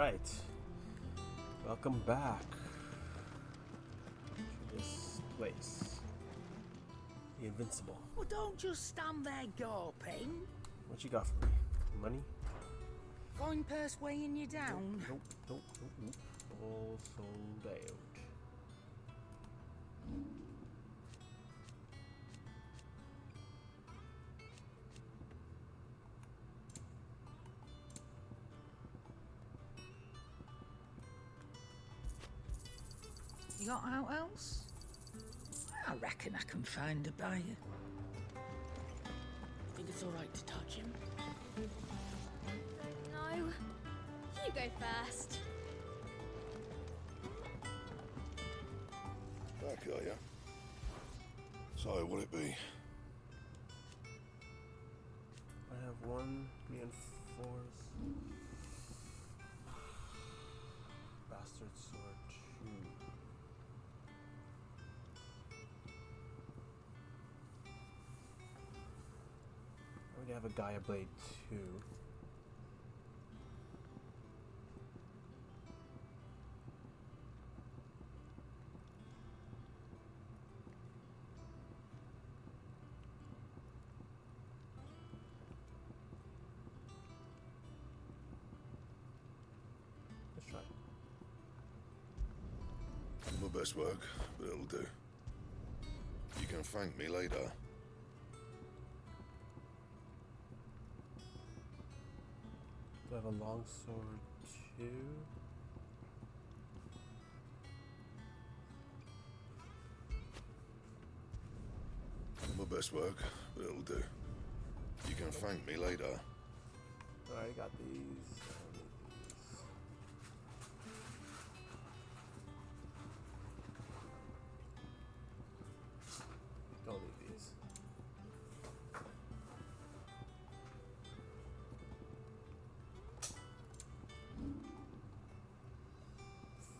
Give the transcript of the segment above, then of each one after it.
Alright. Welcome back to this place. The Invincible. Well, don't just stand there gawping. What you got for me? Money? Coin purse weighing you down? Nope. All sold out. You got out else? I reckon I can find a buyer. Think it's all right to touch him? No. You go first. Back, are ya? So, what'll it be? I have one reinforced bastard sword 2. I already have a Gaia blade 2. Let's try. My best work, but it'll do. You can thank me later. Do I have a long sword 2? My best work, but it'll do. You can thank me later. Alright, got these. I don't need these. Don't need these.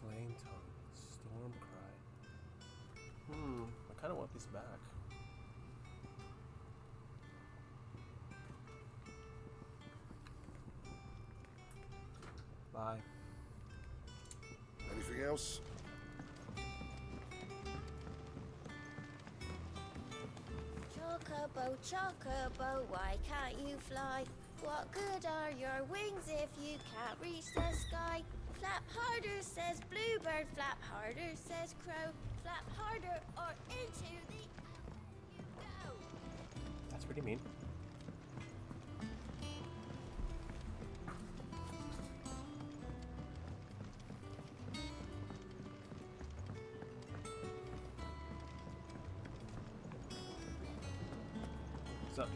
Flame tongue, storm cry. I kind of want this back. Bye. Anything else? Chocobo, why can't you fly? What good are your wings if you can't reach the sky? Flap harder, says bluebird, flap harder, says crow. Flap harder or into the air you go. That's pretty mean. What's up?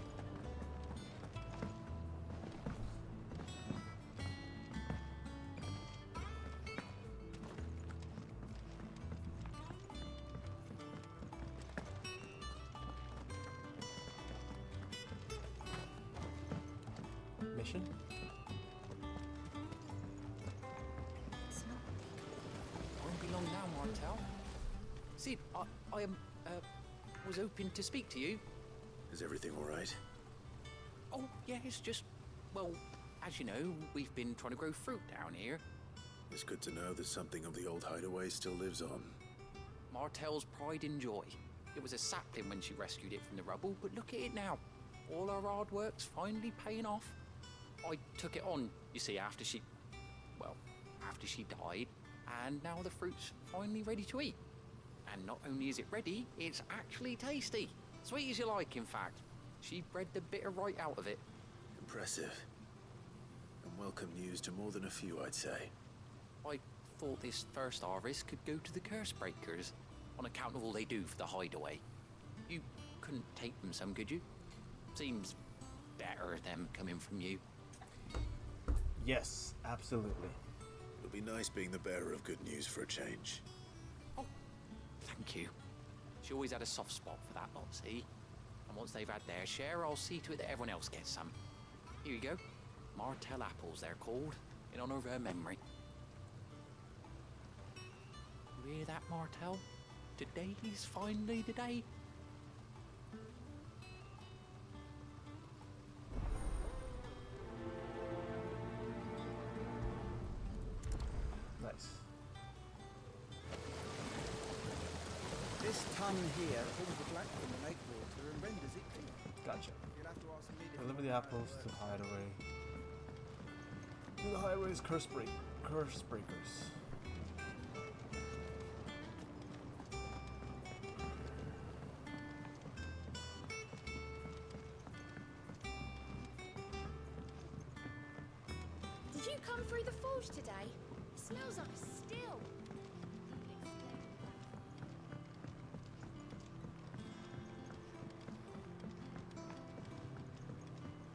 Mission? Won't be long now, Martel. See, I was hoping to speak to you. Is everything all right? Oh, yeah, it's just, well, as you know, we've been trying to grow fruit down here. It's good to know that something of the old hideaway still lives on. Martel's pride and joy. It was a sapling when she rescued it from the rubble, but look at it now. All our hard work's finally paying off. I took it on, you see, after she died, and now the fruit's finally ready to eat. And not only is it ready, it's actually tasty. Sweet as you like, in fact. She bred the bitter right out of it. Impressive. And welcome news to more than a few, I'd say. I thought this first harvest could go to the curse breakers, on account of all they do for the hideaway. You couldn't take them some, could you? Seems better them coming from you. Yes, absolutely. It'll be nice being the bearer of good news for a change. Oh, thank you. She always had a soft spot for that lot, see? And once they've had their share, I'll see to it that everyone else gets some. Here you go. Martel apples, they're called, in honor of her memory. You hear that, Martel? Today's finally the day. This ton here pulls the black from the lake water and renders it clear. Gotcha. You'll have to ask me to Deliver the apples to Hideaway. To the Hideaway's curse breakers. Did you come through the forge today? It smells like still.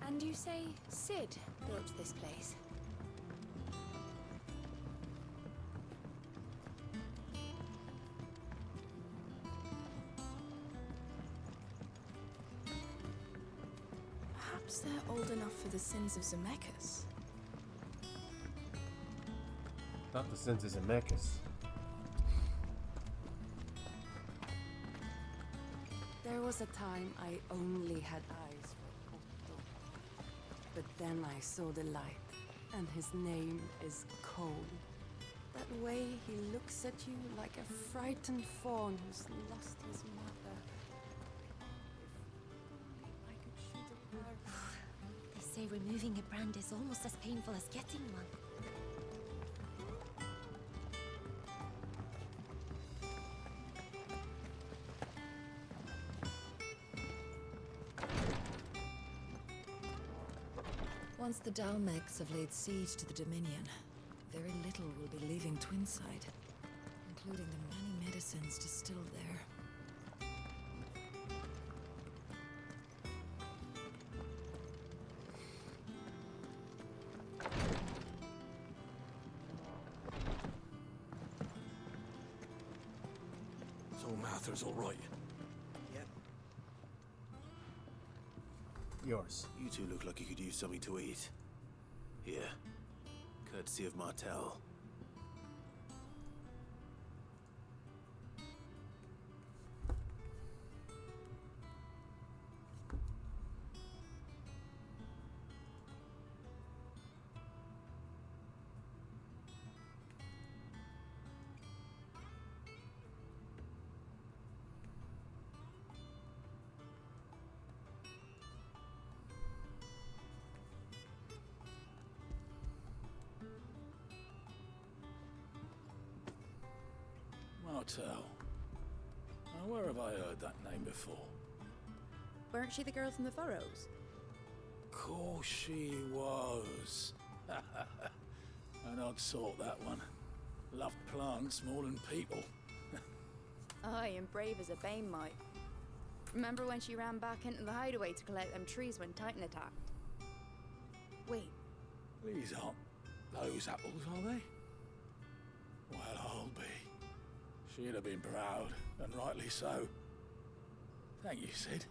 And you say Sid built this place? Perhaps they're old enough for the sins of Zemeckis. Not the sins of Zemeckis. There was a time I only had eyes for Otto. But then I saw the light, and his name is Cole. That way he looks at you like a frightened fawn who's lost his mother. If only I could shoot a bird. They say removing a brand is almost as painful as getting one. Once the Dalmecs have laid siege to the Dominion, very little will be leaving Twinside, including the many medicines distilled there. So Mather's all right. Yep. Yours. You two look like you could use something to eat. Here. Courtesy of Martel. Martel. Now, where have I heard that name before? Weren't she the girl from the Furrows? Course she was. An odd sort, that one. Loved plants more than people. Aye, and brave as a bane might. Remember when she ran back into the hideaway to collect them trees when Titan attacked? Wait, These aren't those apples, are they? Well, I'll be. She'd have been proud, and rightly so. Thank you, Sid.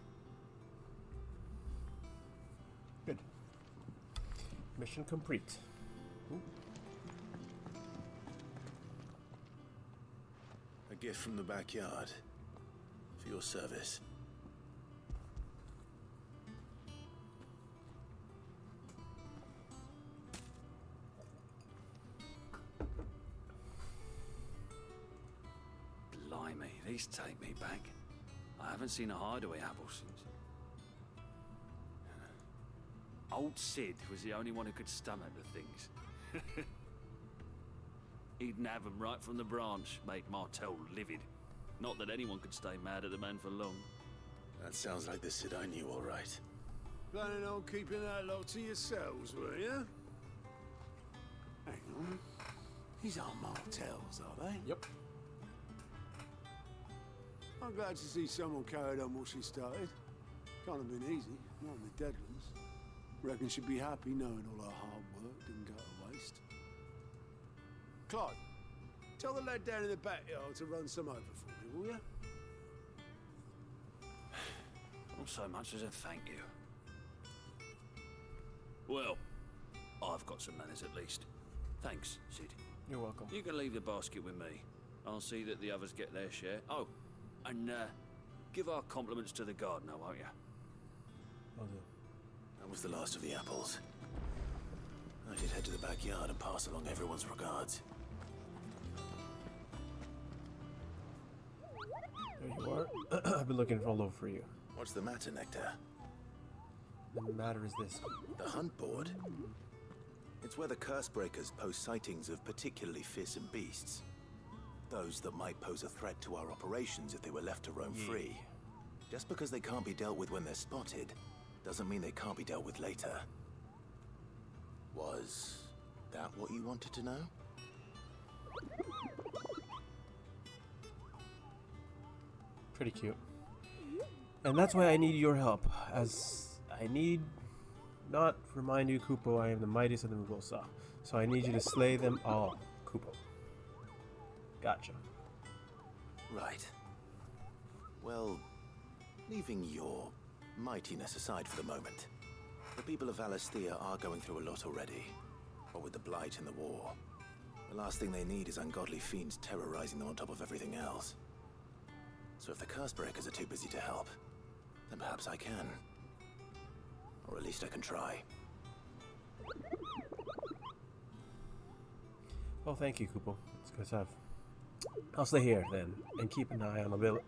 Good. Mission complete. Ooh. A gift from the backyard. For your service. Blimey, these take me back. I haven't seen a hideaway apple since. Old Sid was the only one who could stomach the things. He'd nab 'em right from the branch, make Martel livid. Not that anyone could stay mad at the man for long. That sounds like the Sid I knew, all right. Planning on keeping that lot to yourselves, were you? Hang on. These aren't Martels, are they? Yep. I'm glad to see someone carried on what she started. Can't have been easy, not on the dead ones. Reckon she'd be happy knowing all her hard work didn't go to waste. Clyde, tell the lad down in the backyard to run some over for me, will you? Not so much as a thank you. Well, I've got some manners at least. Thanks, Sid. You're welcome. You can leave the basket with me. I'll see that the others get their share. Oh, and give our compliments to the gardener, won't you? Will do. That was the last of the apples. I should head to the backyard and pass along everyone's regards. There you are. I've been looking all over for you. What's the matter, Nectar? The matter is this. The hunt board? It's where the curse breakers post sightings of particularly fearsome beasts. Those that might pose a threat to our operations if they were left to roam free. Just because they can't be dealt with when they're spotted, doesn't mean they can't be dealt with later. Was that what you wanted to know? Pretty cute. And that's why I need your help, as I need not remind you, Kupo, I am the mightiest of the Mugosa. So I need you to slay them all, Kupo. Gotcha. Right. Well, leaving your mightiness aside for the moment, the people of Alastia are going through a lot already. What with the Blight and the war. The last thing they need is ungodly fiends terrorizing them on top of everything else. So if the curse breakers are too busy to help, then perhaps I can. Or at least I can try. Well, thank you, Kupo. It's good stuff. I'll stay here, then, and keep an eye on the bill.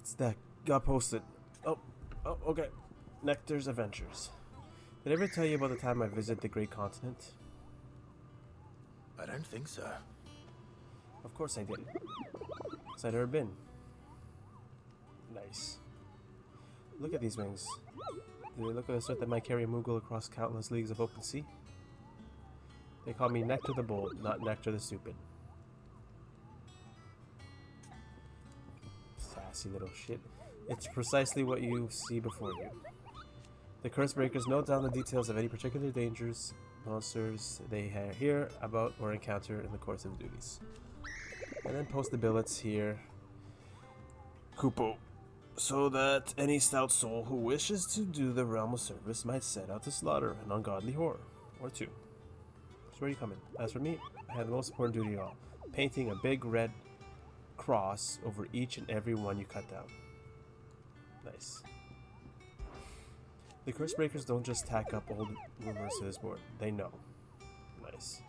It's that got posted. Oh, okay. Nectar's Adventures. Did I ever tell you about the time I visited the Great Continent? I don't think so. Of course I didn't. Because I'd never been. Nice. Look at these wings. Do they look like the sort that might carry a Moogle across countless leagues of open sea? They call me Nectar the Bold, not Nectar the Stupid. Sassy little shit. It's precisely what you see before you. The Curse Breakers note down the details of any particular dangers, monsters they hear about or encounter in the course of duties. And then post the billets here, Kupo, so that any stout soul who wishes to do the realm a service might set out to slaughter an ungodly horror, or two. So where are you coming? As for me, I have the most important duty of all, painting a big red cross over each and every one you cut down. Nice. The Curse Breakers don't just tack up old rumors to this board. They know. Nice.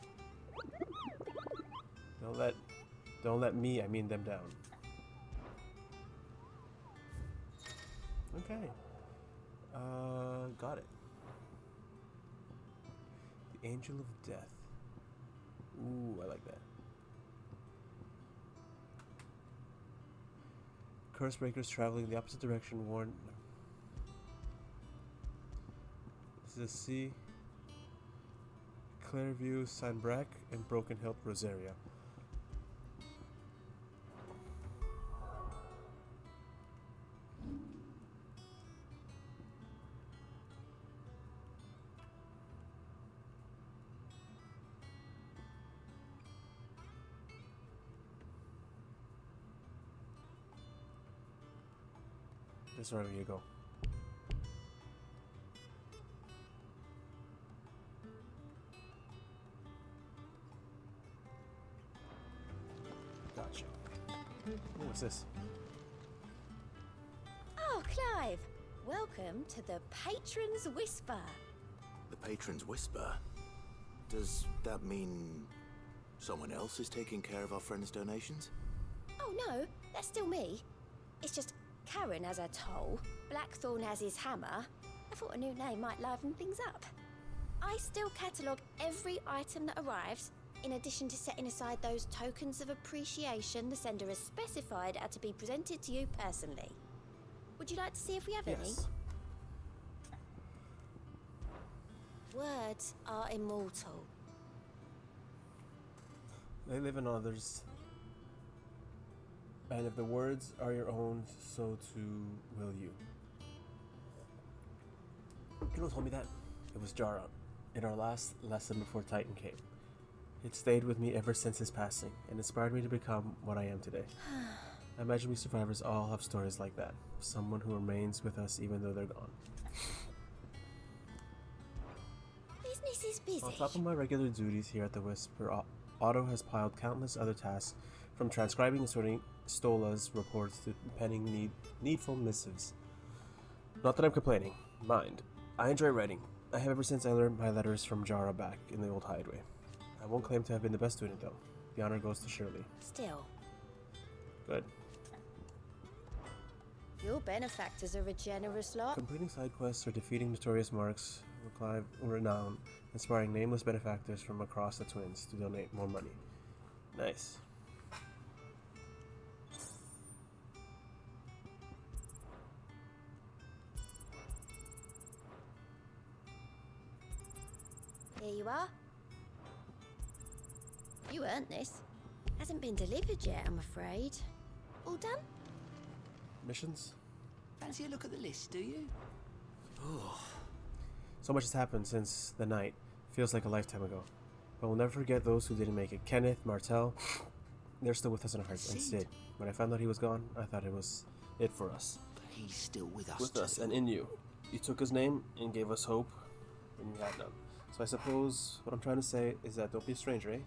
Don't let me, I mean them down. Okay. Got it. The Angel of Death. Ooh, I like that. Curse Breakers traveling the opposite direction warn. This is C. Clairview, Sanbrac, and Broken Hill, Rosaria. This is where you go. Gotcha. What's this? Oh, Clive! Welcome to the Patron's Whisper. The Patron's Whisper? Does that mean someone else is taking care of our friend's donations? Oh no, that's still me. It's just Karen has her toll, Blackthorn has his hammer. I thought a new name might liven things up. I still catalogue every item that arrives, in addition to setting aside those tokens of appreciation the sender has specified are to be presented to you personally. Would you like to see if we have any? Words are immortal. They live in others. And if the words are your own, so too will you. You know who told me that? It was Jara, in our last lesson before Titan came. It stayed with me ever since his passing, and inspired me to become what I am today. I imagine we survivors all have stories like that. Someone who remains with us even though they're gone. Business is busy. On top of my regular duties here at the Whisper, Otto has piled countless other tasks, from transcribing and sorting Stola's reports to penning needful missives. Not that I'm complaining. Mind. I enjoy writing. I have ever since I learned my letters from Jara back in the old hideaway. I won't claim to have been the best student, though. The honor goes to Shirley. Still. Good. Your benefactors are a generous lot. Completing side quests or defeating notorious marks will climb renown, inspiring nameless benefactors from across the Twins to donate more money. Nice. Here you are. You earned this. Hasn't been delivered yet, I'm afraid. All done? Missions? Fancy a look at the list, do you? Oh. So much has happened since the night. Feels like a lifetime ago. But we'll never forget those who didn't make it. Kenneth, Martel, they're still with us in our hearts. And Sid. When I found out he was gone, I thought it was it for us. But he's still with us. With us and in you. You took his name and gave us hope when you had none. So I suppose what I'm trying to say is that don't be a stranger, eh?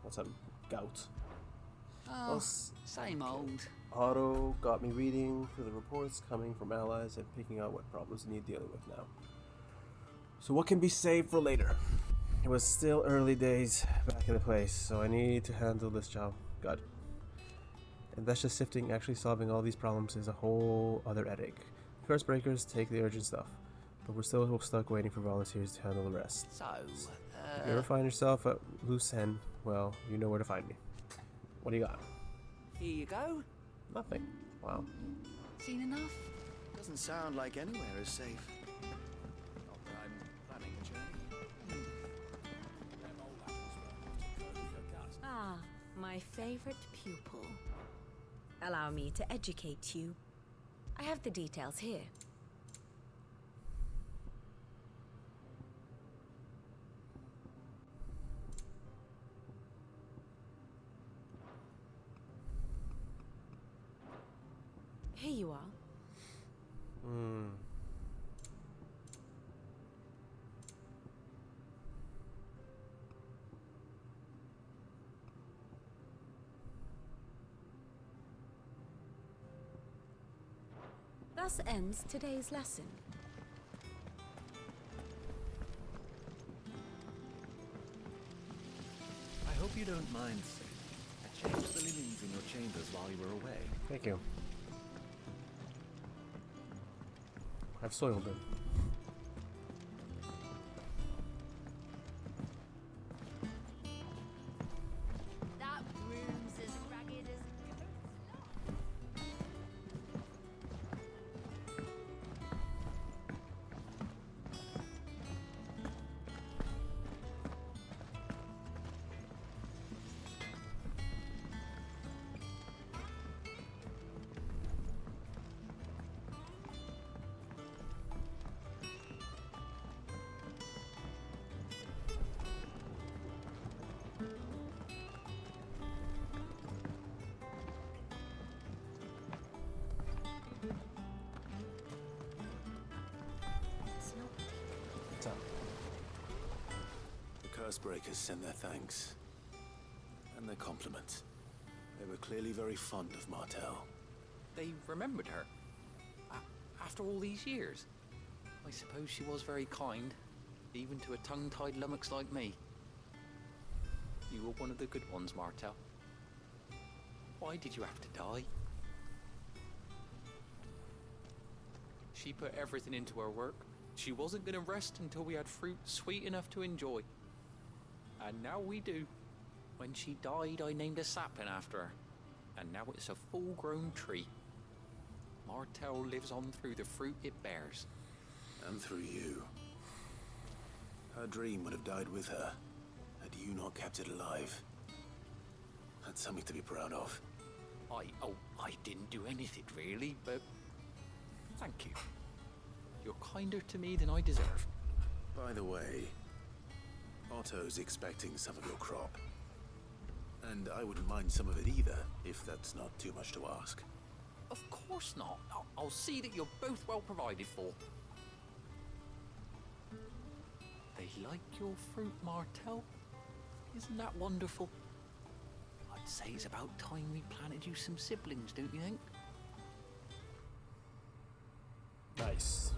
What's up? Gout. Oh, same old. Otto got me reading through the reports coming from allies and picking out what problems we need dealing with now. So what can be saved for later? It was still early days back in the place, so I need to handle this job. God. And that's just sifting. Actually solving all these problems is a whole other headache. Curse breakers take the urgent stuff, but we're still stuck waiting for volunteers to handle the rest. So, if you ever find yourself at loose end, well, you know where to find me. What do you got? Here you go. Nothing. Wow. Seen enough? Doesn't sound like anywhere is safe. Not that I'm planning a journey. Ah, my favorite pupil. Allow me to educate you. I have the details here. Here you are. Thus ends today's lesson. I hope you don't mind, Sid. I changed the linens in your chambers while you were away. Thank you. I've soiled them. That room's as ragged as The curse breakers sent their thanks. And their compliments. They were clearly very fond of Martel. They remembered her. After all these years. I suppose she was very kind, even to a tongue-tied lummox like me. You were one of the good ones, Martel. Why did you have to die? She put everything into her work. She wasn't gonna rest until we had fruit sweet enough to enjoy. And now we do. When she died, I named a sapling after her. And now it's a full-grown tree. Martel lives on through the fruit it bears. And through you. Her dream would have died with her, had you not kept it alive. That's something to be proud of. I didn't do anything really, but thank you. You're kinder to me than I deserve. By the way, Otto's expecting some of your crop. And I wouldn't mind some of it either, if that's not too much to ask. Of course not. I'll see that you're both well provided for. They like your fruit, Martel. Isn't that wonderful? I'd say it's about time we planted you some siblings, don't you think? Nice.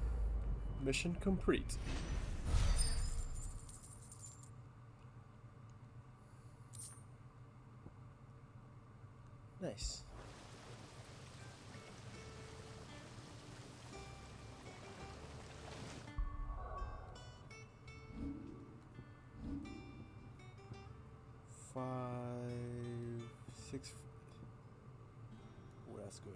Mission complete. Nice. 5, 6. Oh, that's good.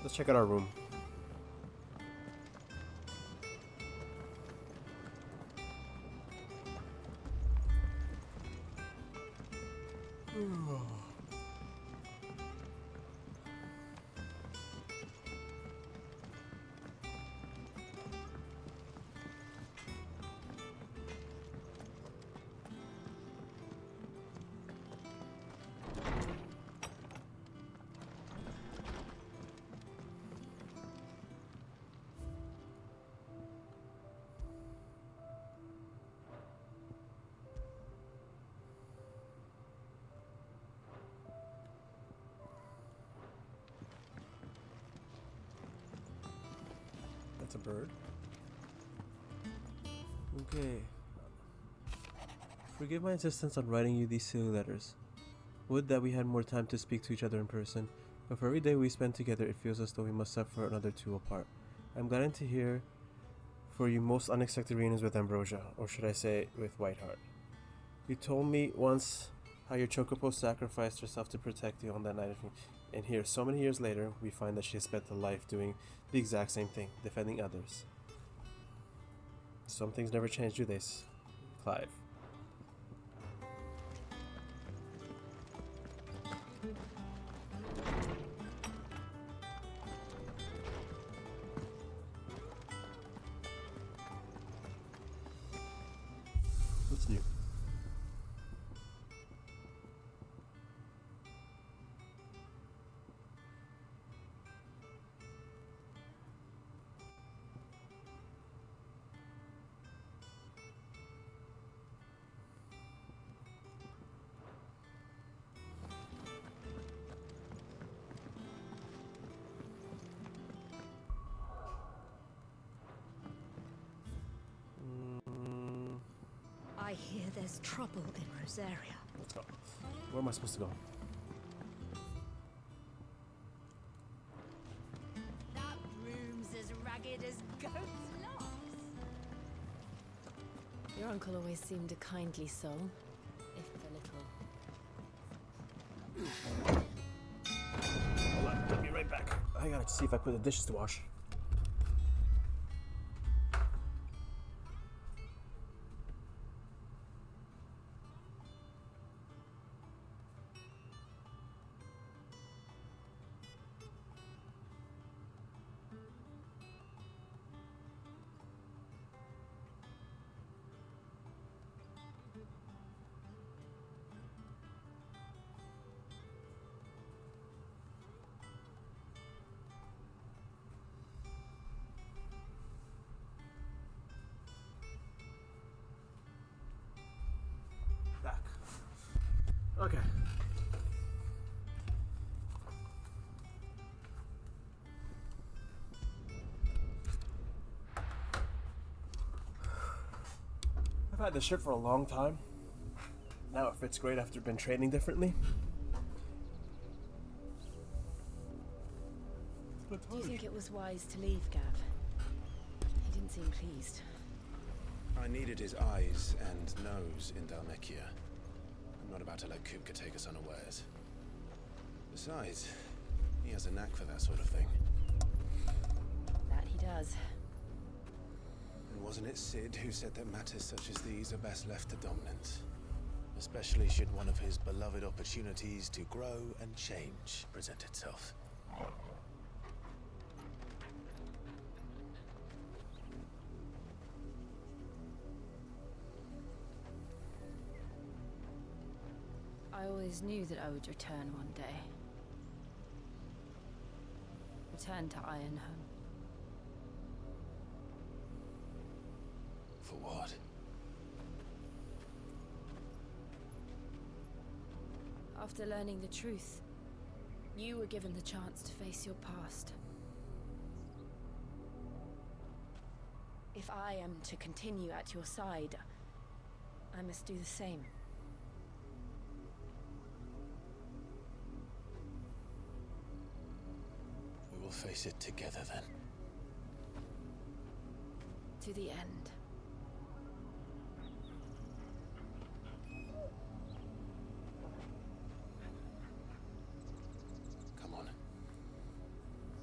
Let's check out our room. That's a bird. Okay. Forgive my insistence on writing you these silly letters. Would that we had more time to speak to each other in person, but for every day we spend together it feels as though we must suffer another 2 apart. I'm glad to hear for you most unexpected reunions with Ambrosia, or should I say with Whiteheart. You told me once how your Chocobo sacrificed herself to protect you on that night, and here, so many years later, we find that she has spent a life doing the exact same thing, defending others. Some things never change, do they, Clive? What's new? I hear there's trouble in Rosaria. Let's go. Where am I supposed to go? That room's as ragged as goat's locks. Your uncle always seemed a kindly soul, if a little. Hold on, I'll be right back. I gotta see if I put the dishes to wash. Back. Okay. I've had this shirt for a long time. Now it fits great after been training differently. Do you think it was wise to leave, Gav? He didn't seem pleased. I needed his eyes and nose in Dalmekia. I'm not about to let Kupka take us unawares. Besides, he has a knack for that sort of thing. That he does. And wasn't it Sid who said that matters such as these are best left to dominance? especially should one of his beloved opportunities to grow and change present itself. I always knew that I would return one day. Return to Ironhome. For what? After learning the truth, you were given the chance to face your past. If I am to continue at your side, I must do the same. We will face it together then. To the end. Come on.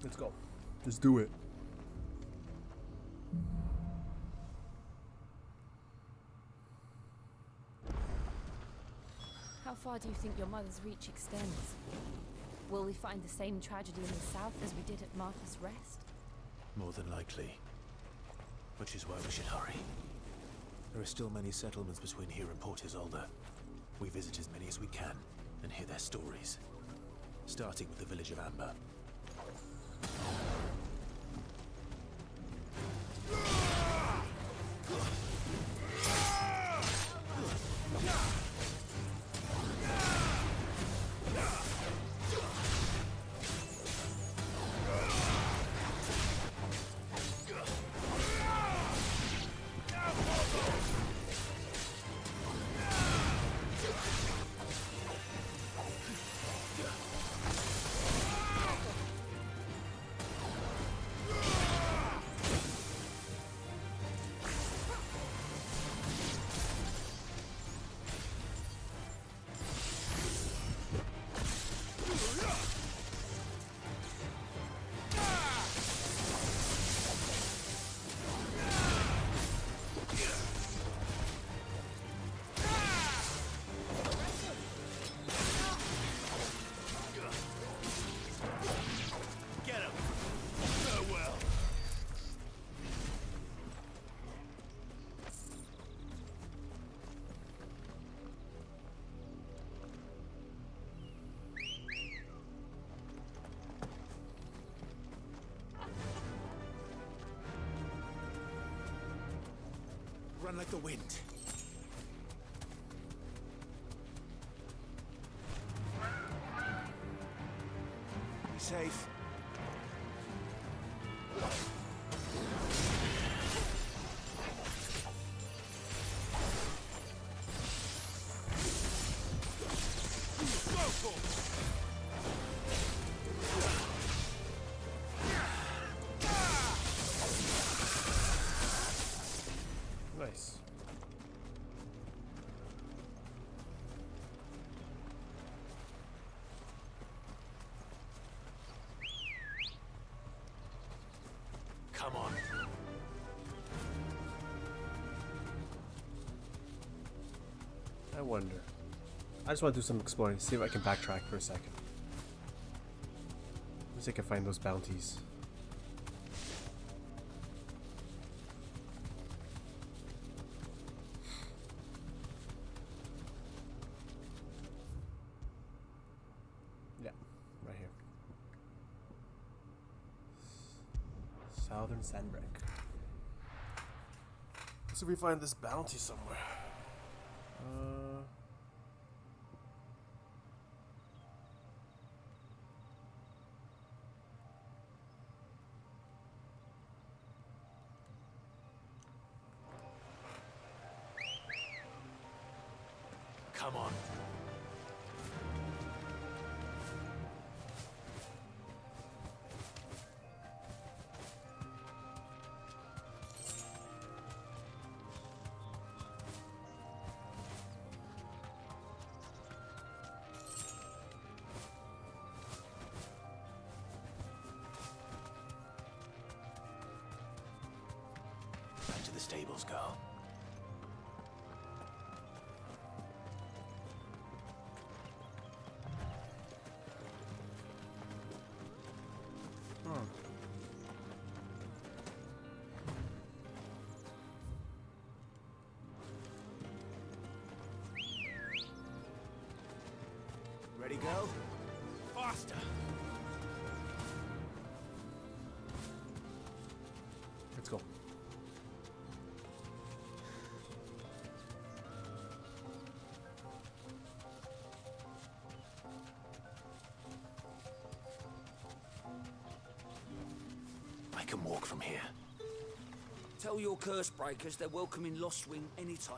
Let's go. Let's do it. How far do you think your mother's reach extends? Will we find the same tragedy in the south as we did at Martha's Rest? More than likely. Which is why we should hurry. There are still many settlements between here and Port Isolde. We visit as many as we can and hear their stories. Starting with the village of Amber. Run like the wind. Be safe. Nice. Come on. I wonder. I just want to do some exploring, see if I can backtrack for a second. Let's see if I can find those bounties. Yeah, right here. Southern Sandbreak. Let's see if we find this bounty somewhere. Come on. Back to the stables, girl. Ready, girl? Faster! Let's go. I can walk from here. Tell your curse breakers they're welcome in Lostwing anytime.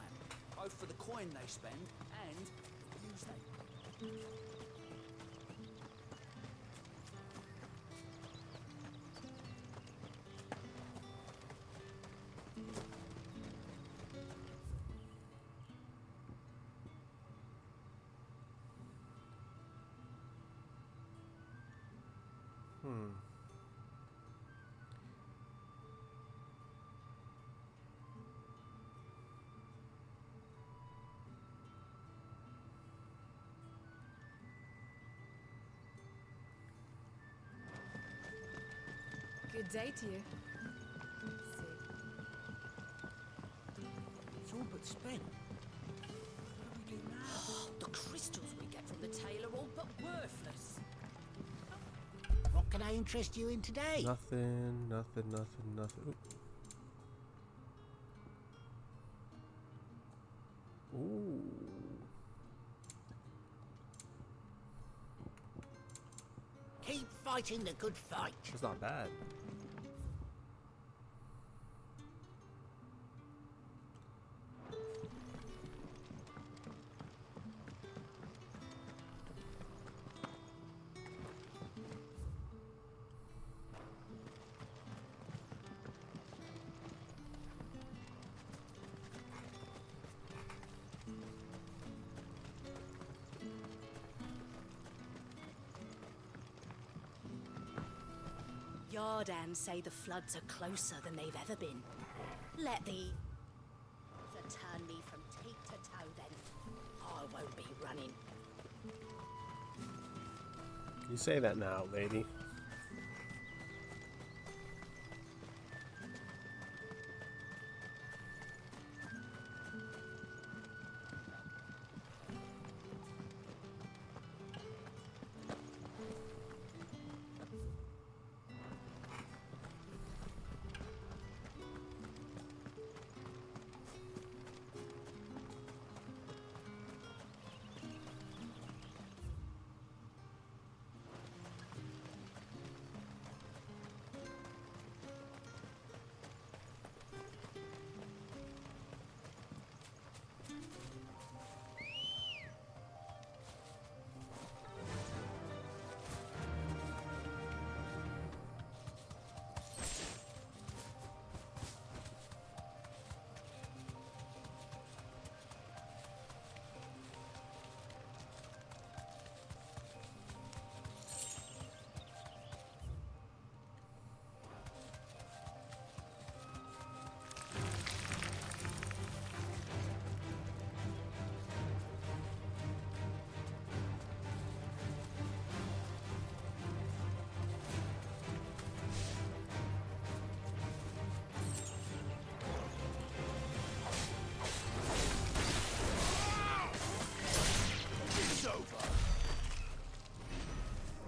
Both for the coin they spend and the views they get. Good day to you. It's all but spent. What do we do now? The crystals we get from the tail are all but worthless. What can I interest you in today? Nothing. Ooh. Ooh. Keep fighting the good fight. It's not bad. Yardan say the floods are closer than they've ever been. Let the turn me from teat to toe then. I won't be running. You say that now, lady.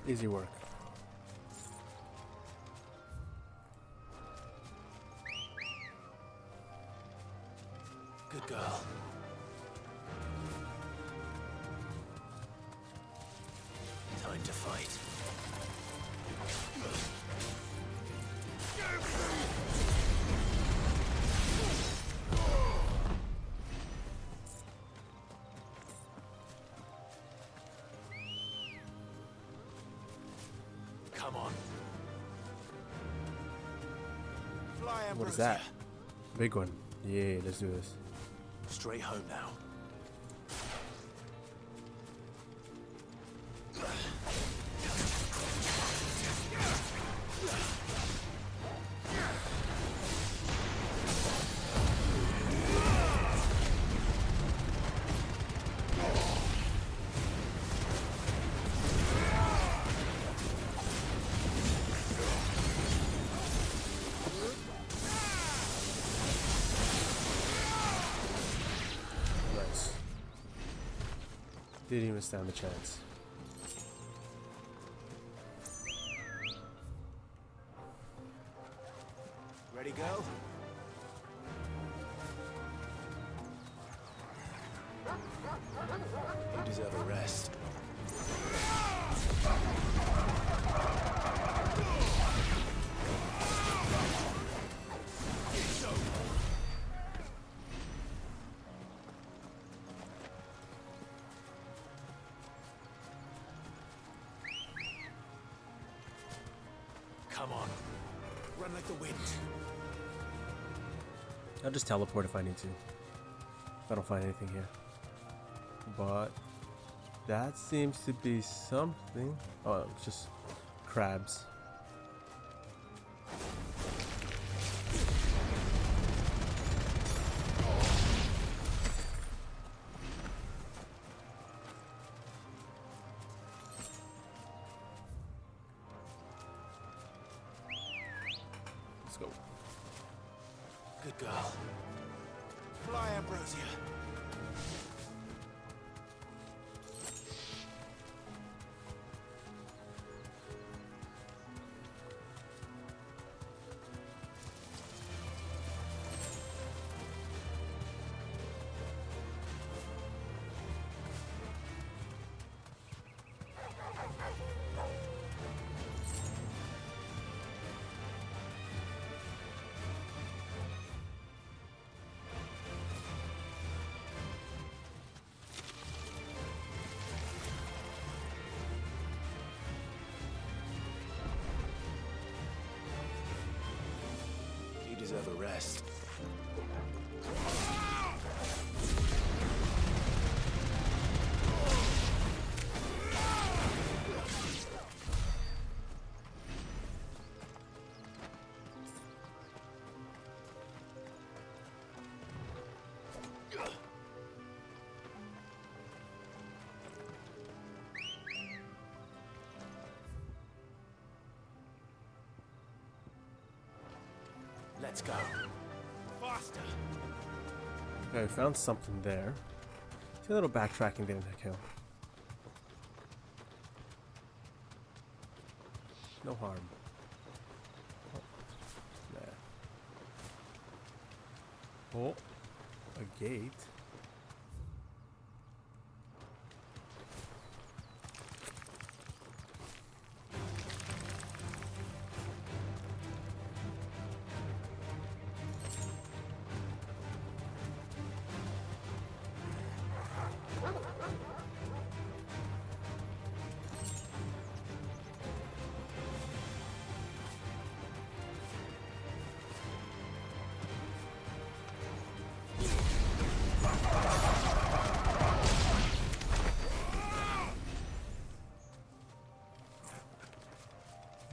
Easy work. Good girl. Time to fight. Come on. Fly, What is that? Big one. Yeah, let's do this. Straight home now. Didn't even stand a chance. You deserve a rest. Come on. Run like the wind. I'll just teleport if I need to. If I don't find anything here. But that seems to be something. Oh, it's just crabs. Let's go. Good girl. Fly, Ambrosia. You deserve a rest. Let's go. Faster. Okay, we found something there. See, a little backtracking didn't kill. No harm. Oh, there. Oh, a gate.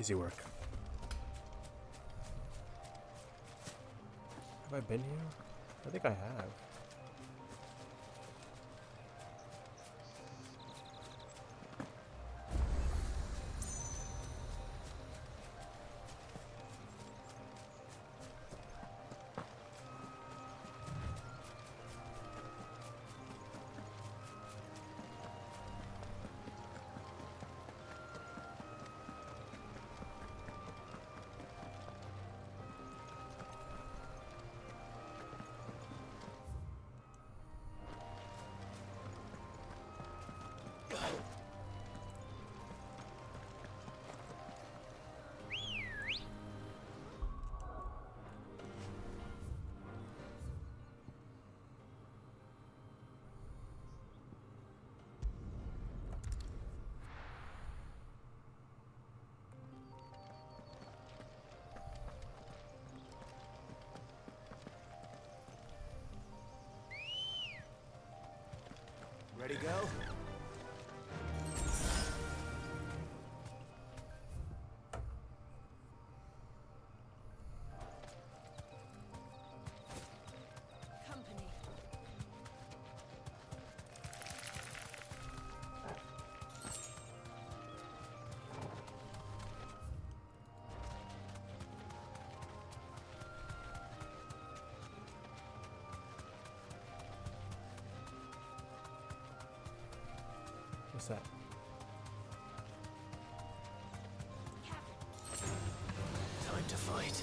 Easy work. Have I been here? I think I have. Ready, go? Company. What's that? Time to fight.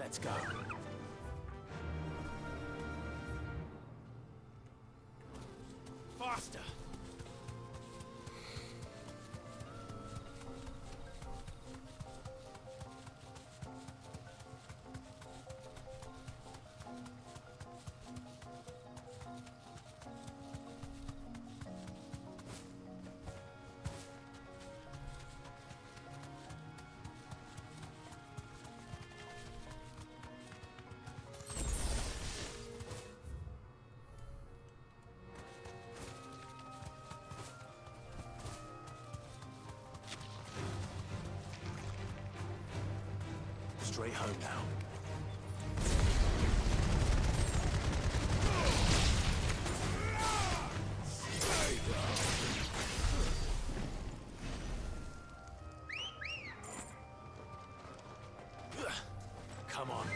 Let's go. Faster! Straight home now. Come on.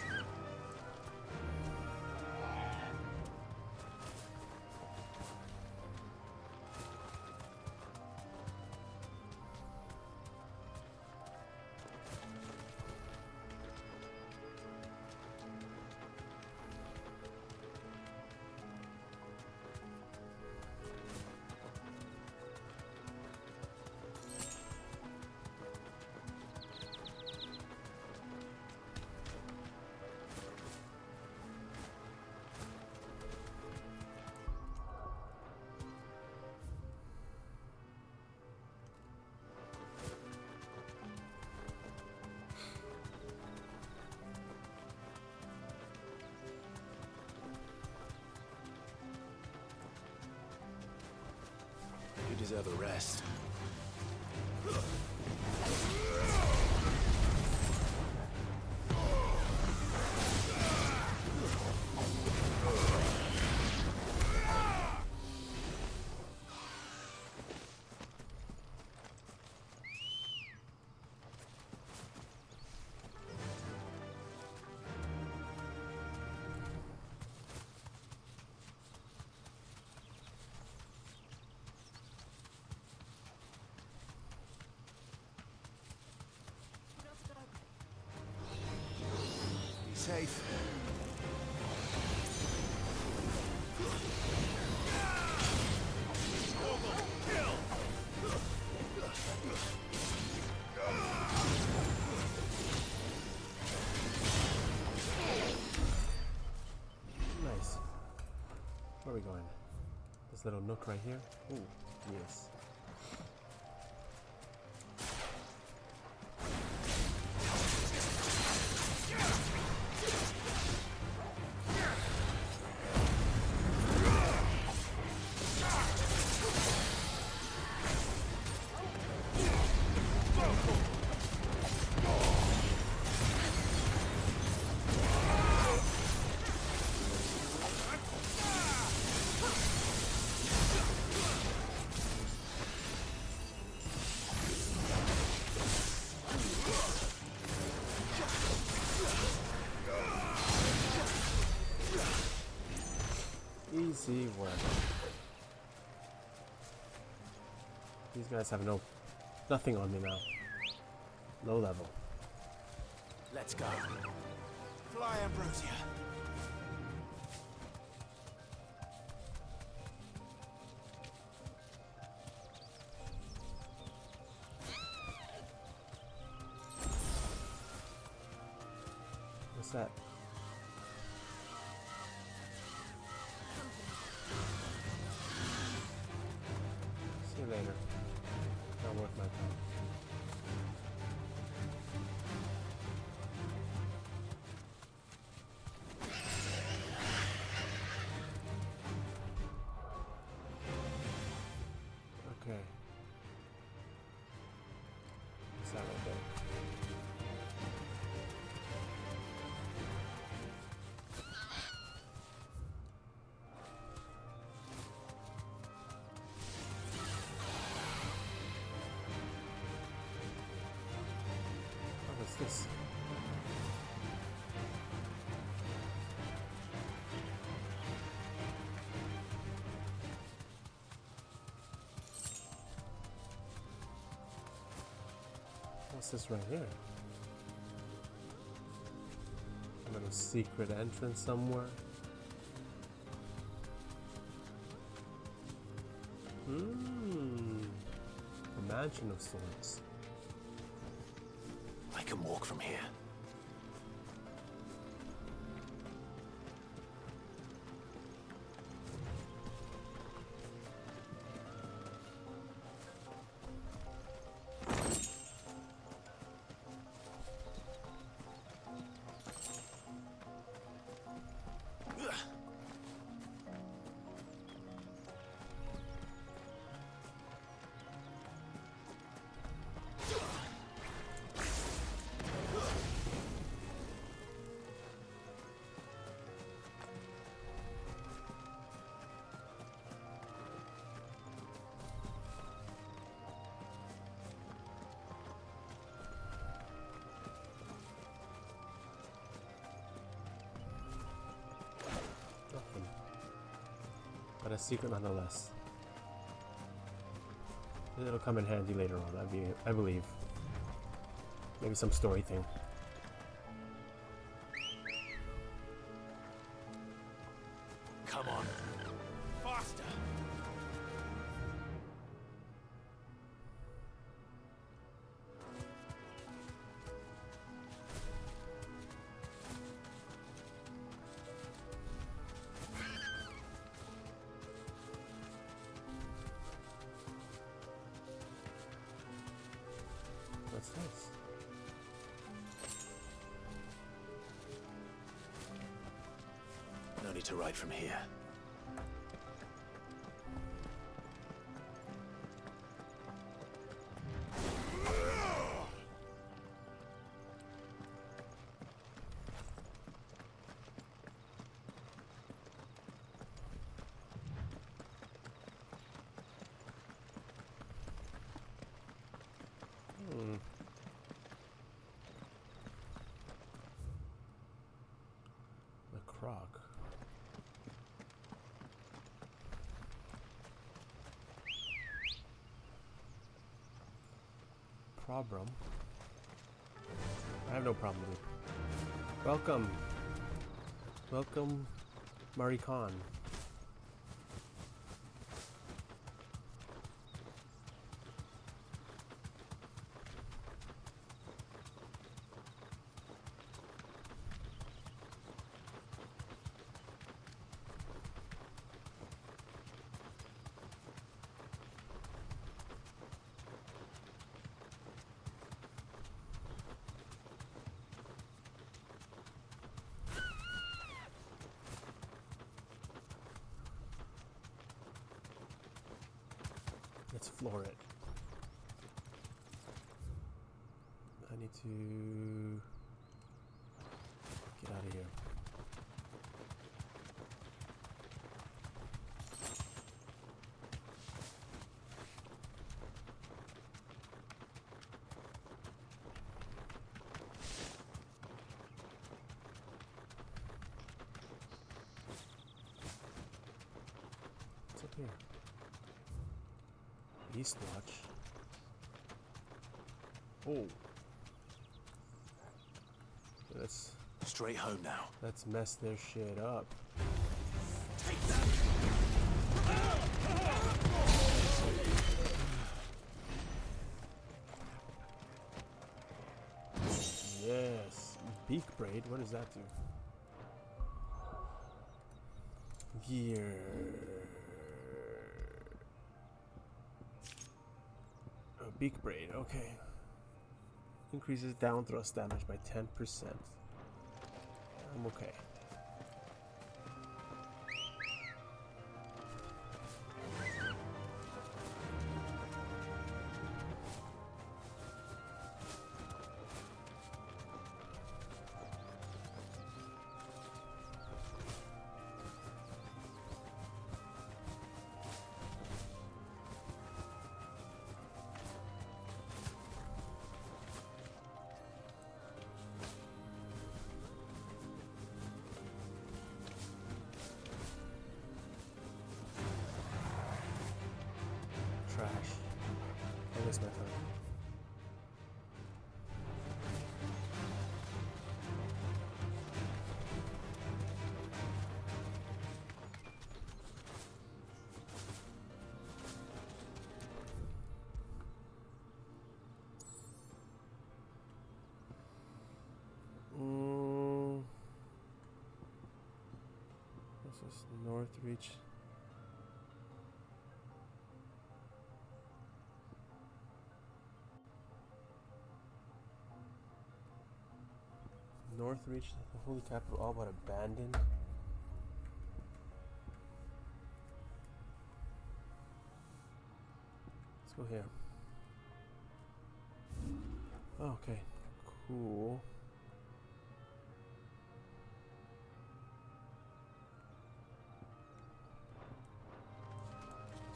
You deserve a rest. Safe. Nice. Where are we going? This little nook right here? Ooh, yes. Easy work. These guys have nothing on me now. Low level. Let's go. Fly, Ambrosia. What's that? See you later. Not worth my time. Okay. What's that right there? What's this? What's this right here? A secret entrance somewhere. The mansion of sorts. I can walk from here. Nothing. But a secret nonetheless. It'll come in handy later on, I believe. Maybe some story thing. Come on. Faster. What's this? No need to ride from here. The croc. Problem. I have no problem with it. Welcome. Welcome, Mari Khan. Let's floor it. I need to get out of here. What's up here? East Watch. Oh. Let's straight home now. Let's mess their shit up. Take that. Yes. Beak braid. What does that do? Gear. Beak braid, okay. Increases down thrust damage by 10%. I'm okay. Trash. I waste my time. Just north reach. North reach, the holy capital, all but abandoned. Let's go here. Okay, cool.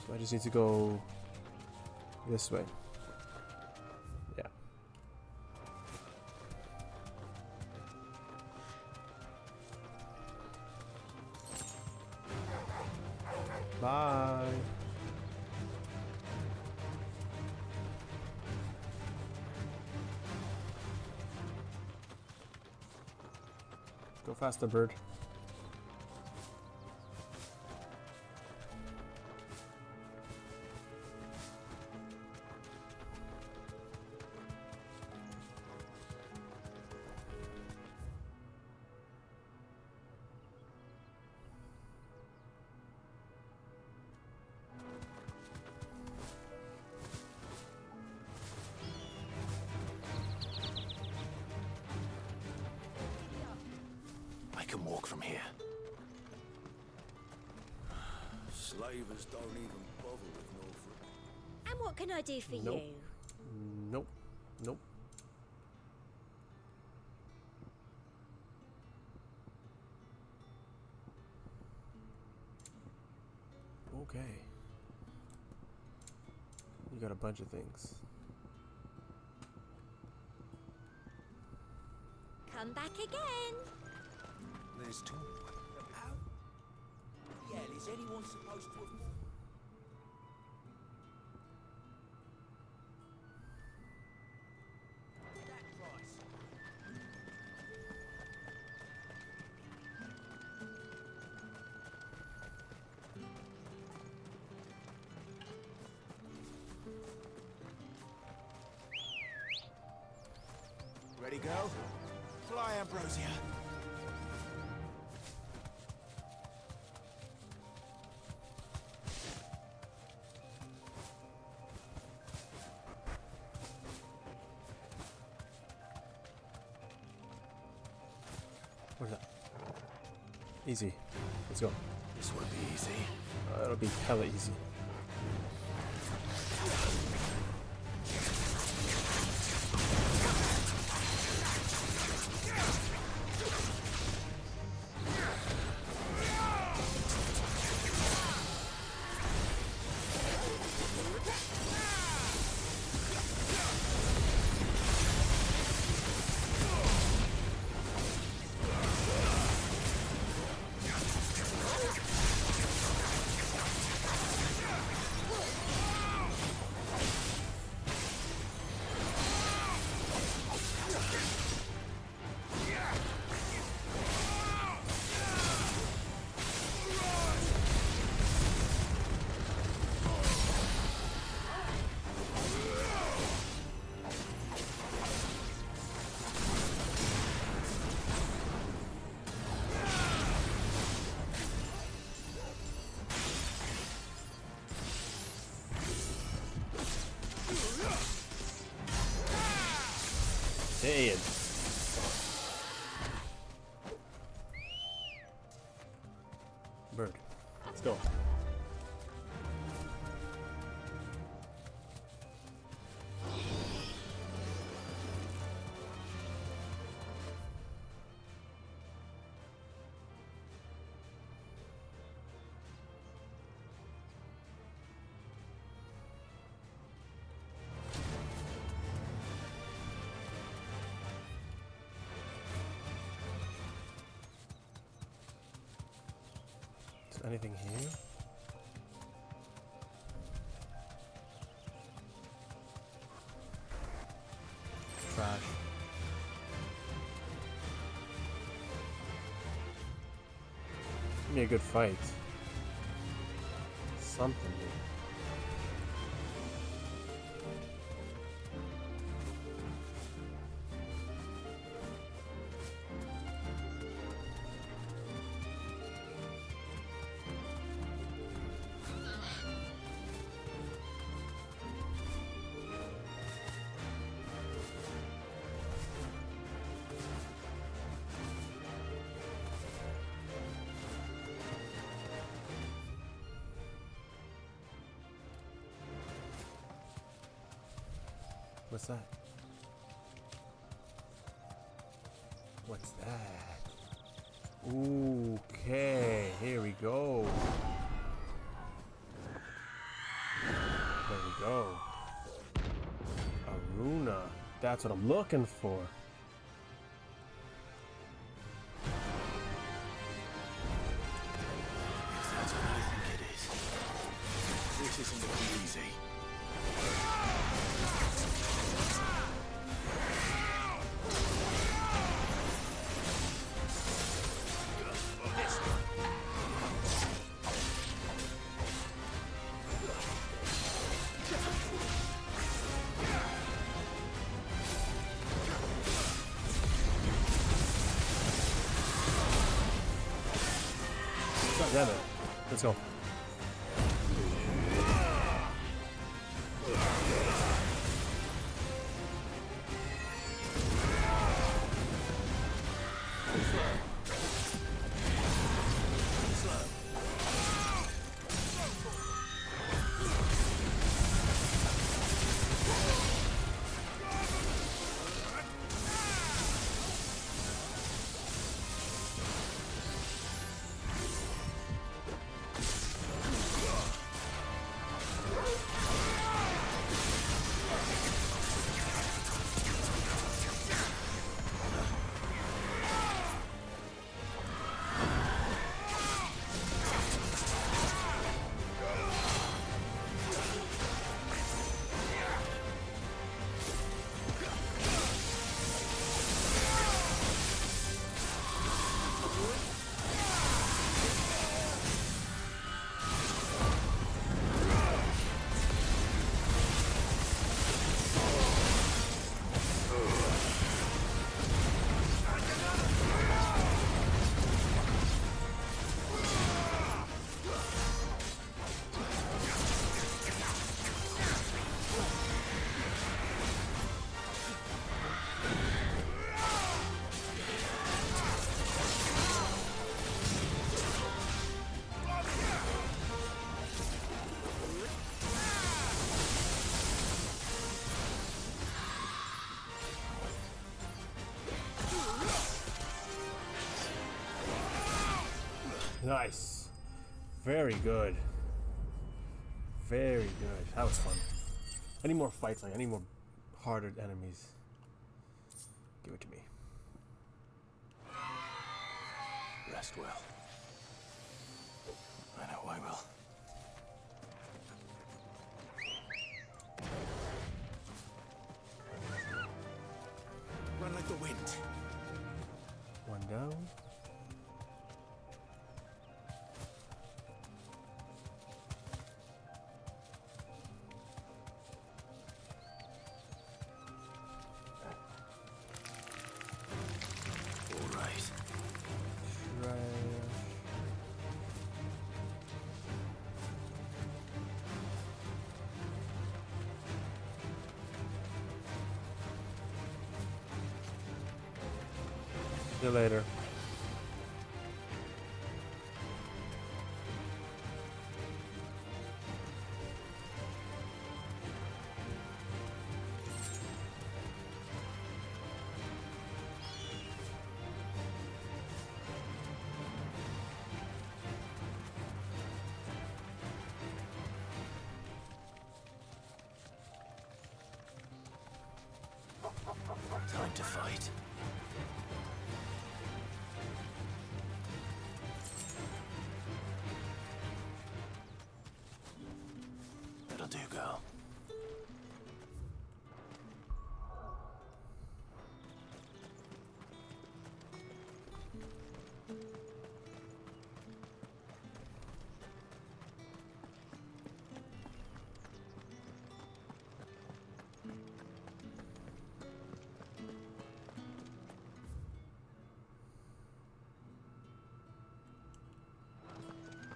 So I just need to go this way. Yeah. Bye. Go faster, bird. I can walk from here. Slavers don't even bother with Norfolk. And what can I do for Nope. you? Nope. Nope. Okay. You got a bunch of things. Come back again. There's talk about. Yeah, is anyone supposed to have... That price. Ready, go? Fly, Ambrosia. Where's that? Easy. Let's go. This won't be easy. It'll be hella easy. Damn. Bird. Let's go. Is there anything here? Trash. Give me a good fight. Something here. What's that? What's that? Okay, here we go. There we go. Aruna. That's what I'm looking for. That's what I think it is. This isn't going to be easy. God damn it. Let's go. Nice. Very good. Very good. That was fun. I need more fights, like I need more harder enemies. Give it to me. Rest well. I know I will. Run like the wind. One down. All right. See you later. Time to fight. That'll do, girl.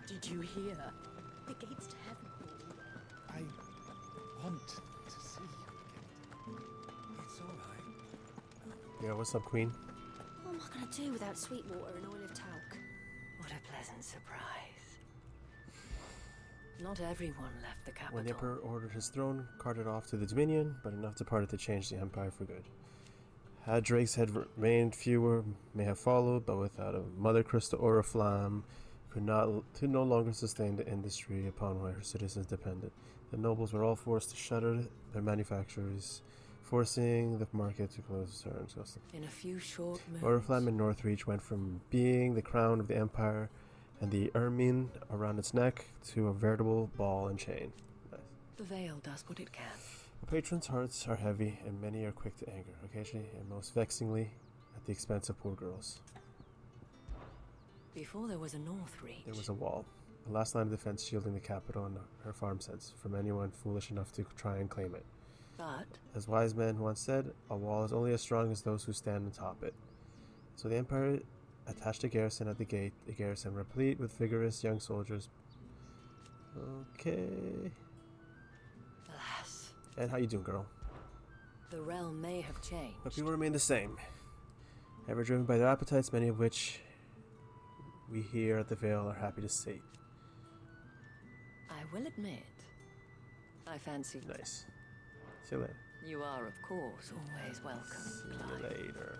Did you hear? The gates to heaven call. I want to see you again. It's all right. Yeah, what's up, Queen? What am I going to do without sweet water and oil of talc? What a pleasant surprise. Not everyone left the capital. When the Emperor ordered his throne carted off to the Dominion, but enough departed to change the Empire for good. Had Drakes had remained, fewer may have followed, but without a Mother Crystal or a Flam, could no longer sustain the industry upon which her citizens depended. The nobles were all forced to shutter their manufactories, forcing the market to close its turns. In a few short moons, Oriflamme in Northreach went from being the crown of the Empire and the ermine around its neck to a veritable ball and chain. Nice. the veil does what it can. The patrons' hearts are heavy, and many are quick to anger, occasionally and most vexingly at the expense of poor girls. Before there was a Northreach, There was a wall, the last line of defense shielding the capital and her farmsteads from anyone foolish enough to try and claim it. But As wise men once said, a wall is only as strong as those who stand atop it. So the Empire attached a garrison at the gate, a garrison replete with vigorous young soldiers. Okay. alas, And how you doing, girl? the realm may have changed. But people remain the same. Ever driven by their appetites, many of which we here at the Vale are happy to sate. I will admit, I fancy. Nice. See you later. You are, of course, always welcome. See you Clive. later.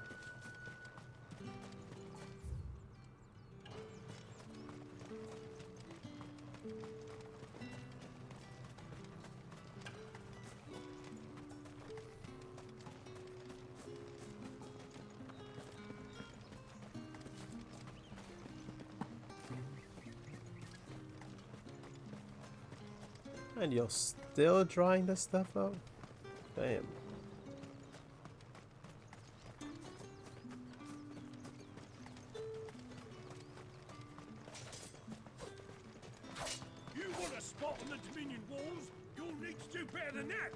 And you're still drawing this stuff out? Damn. You want a spot on the Dominion walls? You'll need to do better than that!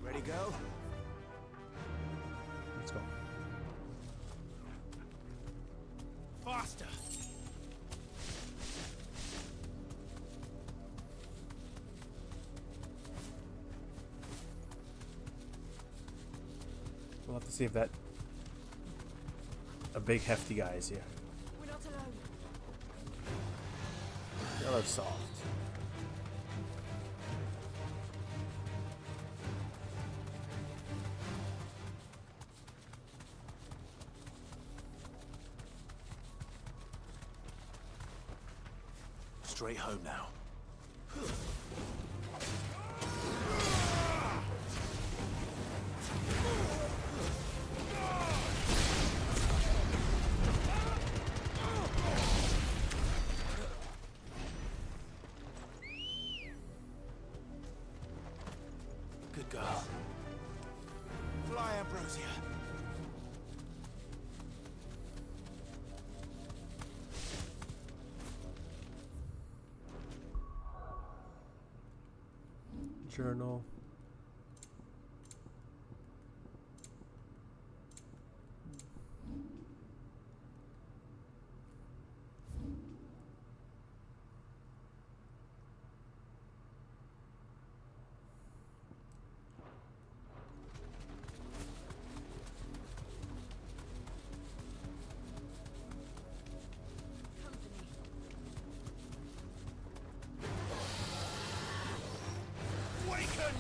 Ready, go? Let's go. Faster! We'll have to see if that a big hefty guy is here. We're not alone. Y'all are soft. Straight home now. Good girl. Fly, Ambrosia. Journal. Awaken,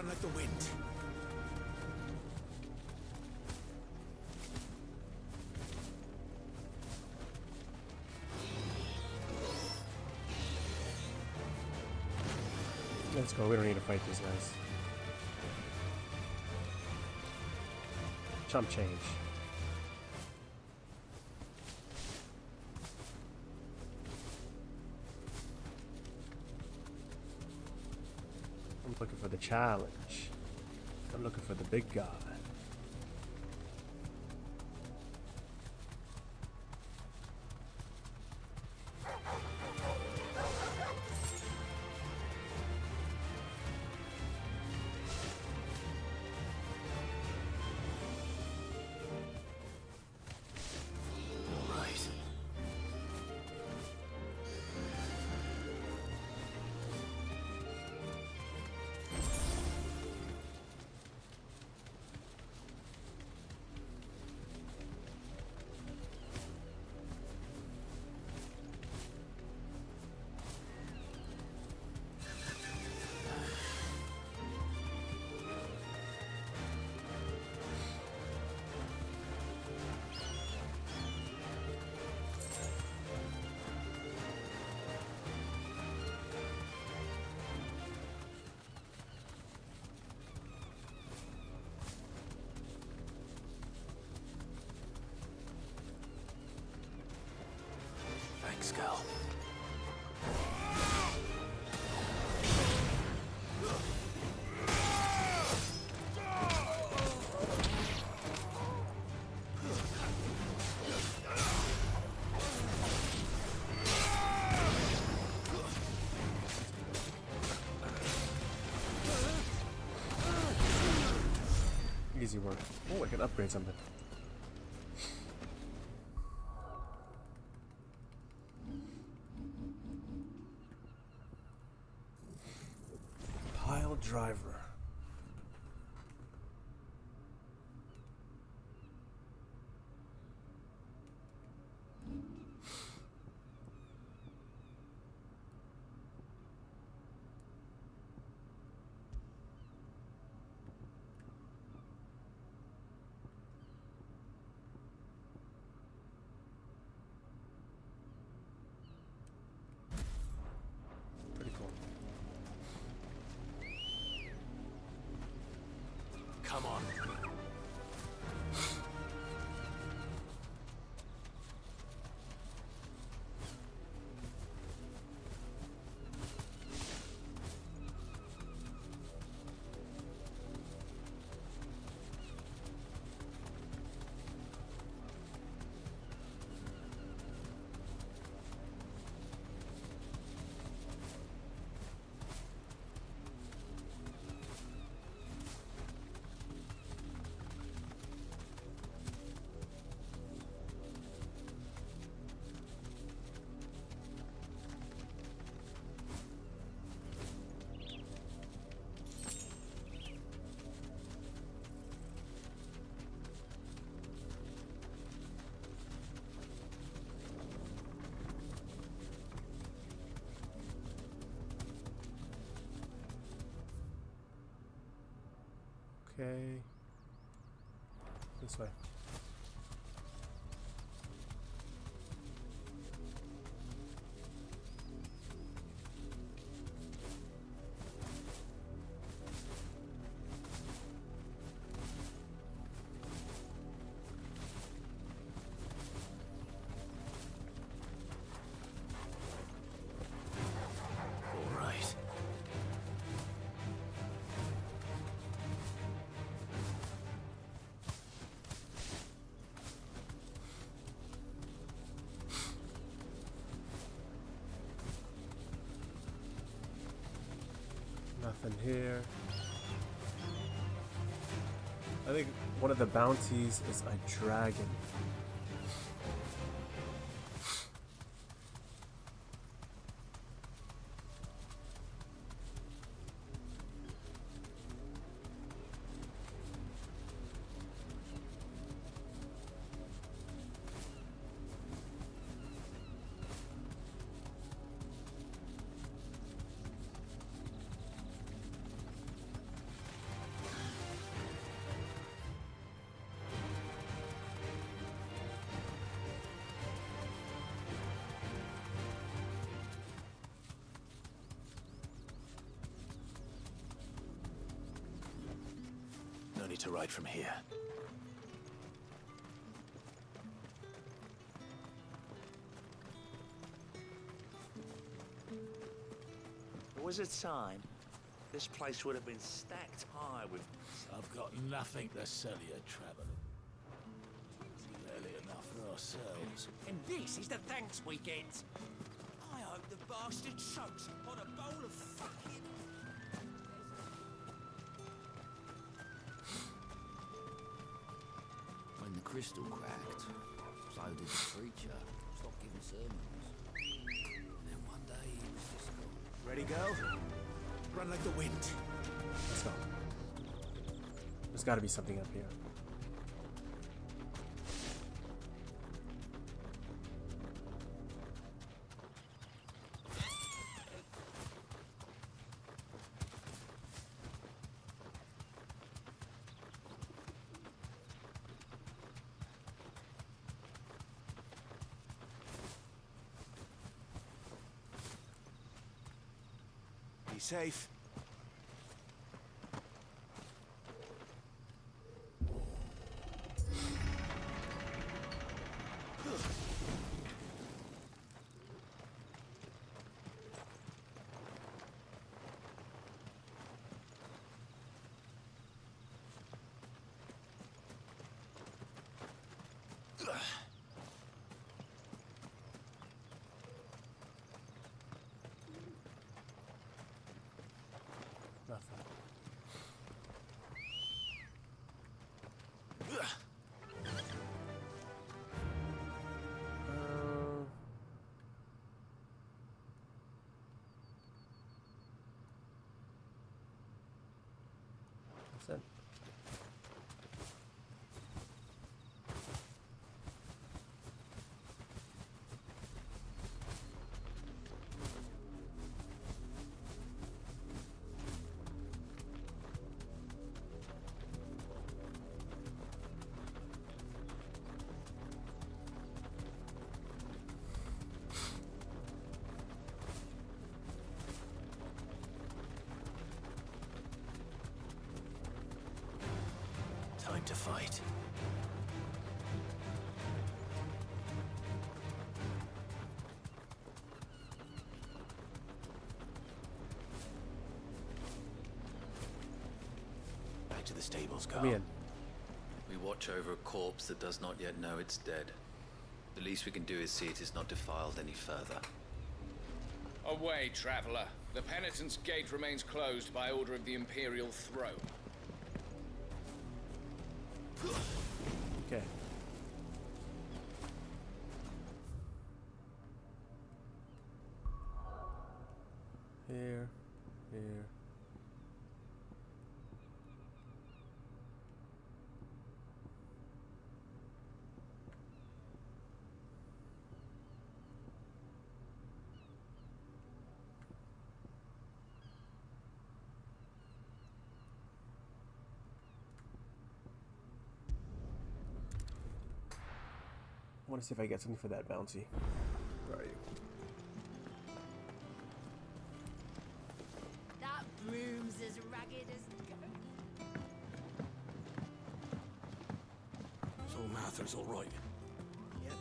like the wind. Let's go. We don't need to fight these guys. Chump change. I'm looking for the challenge. I'm looking for the big guy. Thanks, girl. Easy work. Oh, I can upgrade something. Pile driver. Pretty cool. Come on. Okay. This way. All right. Nothing here. I think one of the bounties is a dragon. journey to ride from here. There was a time this place would have been stacked high with... I've got nothing to sell you, traveller. Barely enough for ourselves. And this is the thanks we get. I hope the bastard chokes on a bowl of fucking... When the crystal cracked, so did the preacher. Stopped giving sermons. And then one day he was just gone. Ready, girl? Run like the wind. Let's go. There's got to be something up here. Be safe. Nothing. What's that? Time to fight. Back to the stables, go. Come in. We watch over a corpse that does not yet know it's dead. The least we can do is see it is not defiled any further. Away, traveler. The penitent's gate remains closed by order of the Imperial throne. Okay. Here, here. I want to see if I get something for that bounty. Where are you? That broom's as ragged as... So Mather's all right. Yep.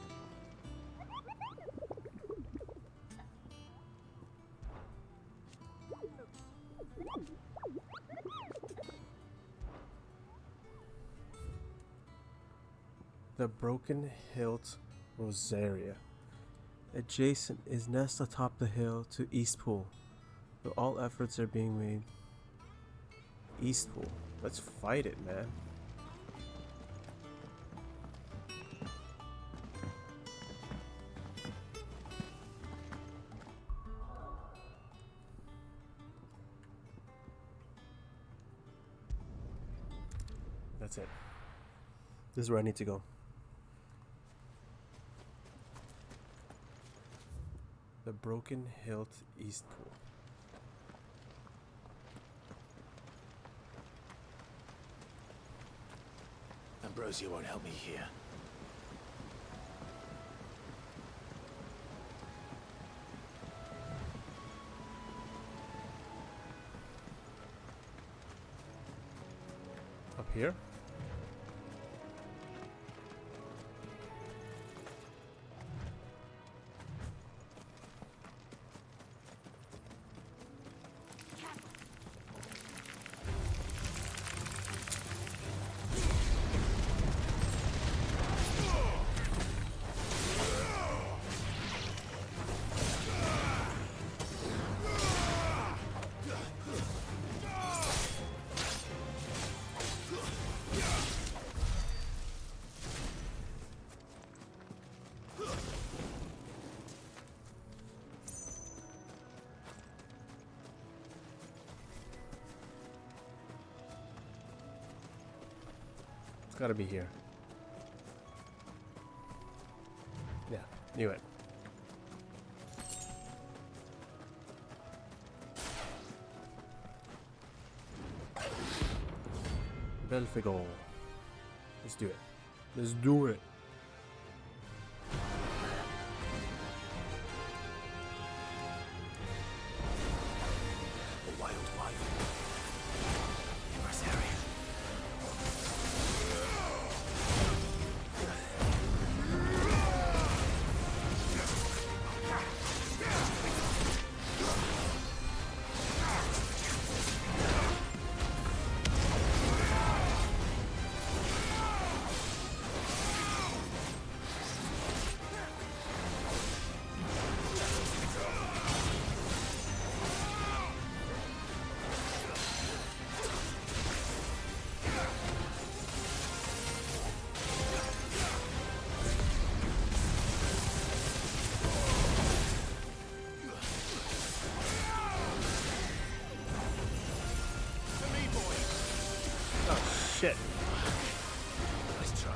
The Broken Hilt Rosaria. Adjacent is nest atop the hill to Eastpool. But all efforts are being made. Eastpool. Let's fight it, man. That's it. This is where I need to go. The Broken Hilt Eastpool. Ambrosia won't help me here. Up here. It's gotta be here. Yeah, knew it. Belfigal. Let's do it. Let's do it. A wildlife. Adversary. Shit. Let's try.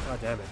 God damn it.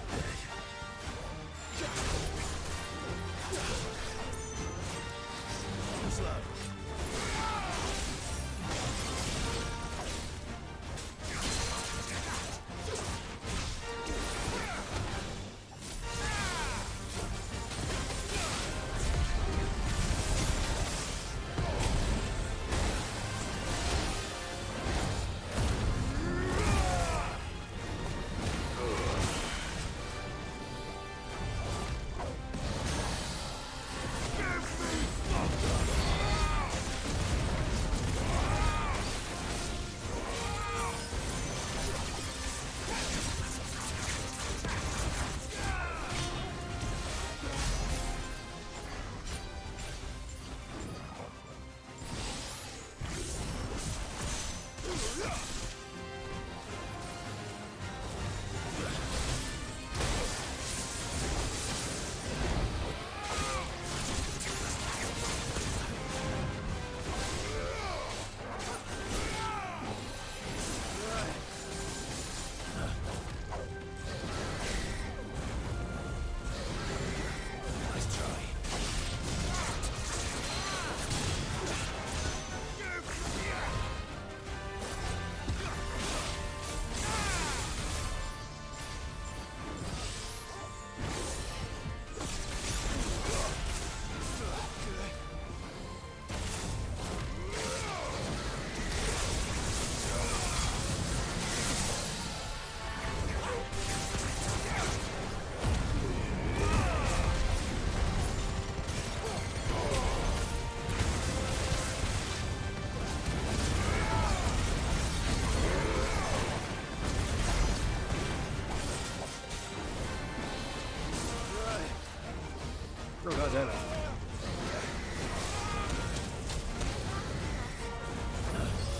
God damn it.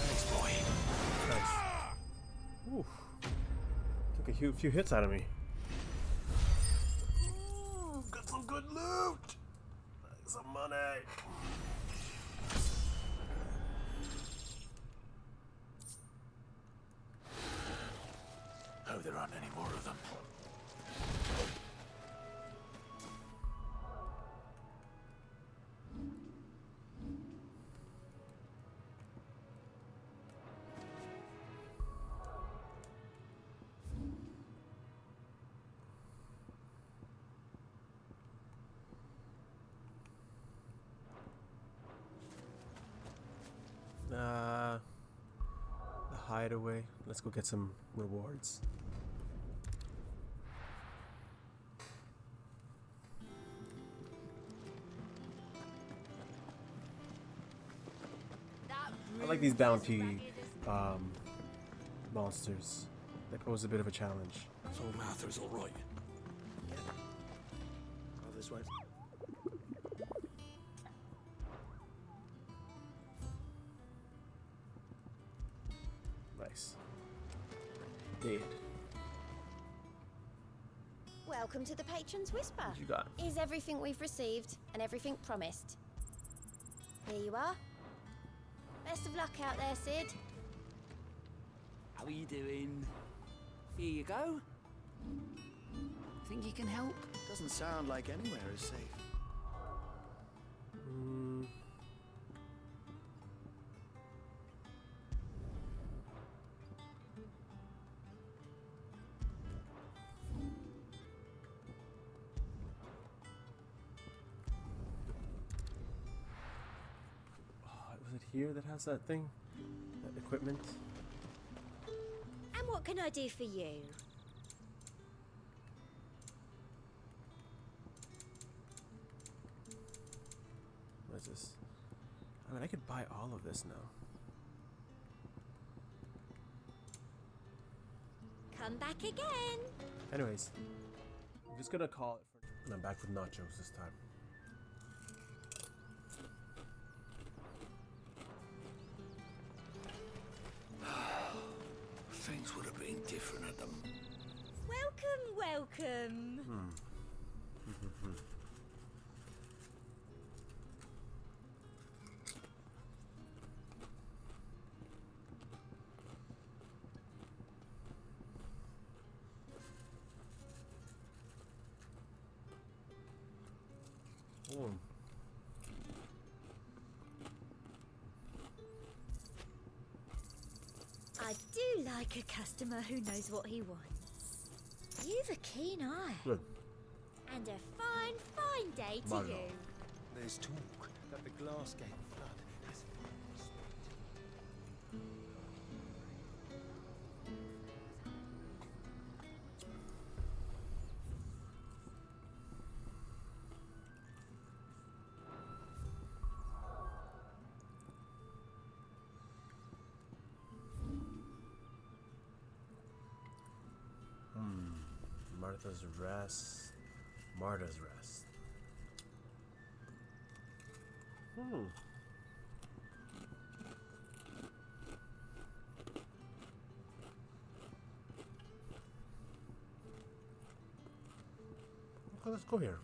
Thanks, boy. Nice. Ooh. Took a few hits out of me. Ooh, got some good loot. Some money. Oh, there aren't any more of them. The hideaway. Let's go get some rewards. I like these bounty monsters. They pose a bit of a challenge. So Martha's all right. Yeah. Oh, this way. Nice. Dead. Welcome to the Patron's Whisper. What you got? Is everything we've received and everything promised. Here you are. Best of luck out there, Sid. How are you doing? Here you go. Think you can help? Doesn't sound like anywhere is safe. Was it here that has that thing? That equipment? And what can I do for you? What is this? I mean, I could buy all of this now. Come back again. Anyways, I'm just gonna call it for. And I'm back with nachos this time. Things would have been different at them. Welcome. I do like a customer who knows what he wants. You've a keen eye. Good. And a fine, fine day to Malo. you. There's talk that the Glass Gate flood has Martha's Rest. Marta's Rest. Okay, let's go here.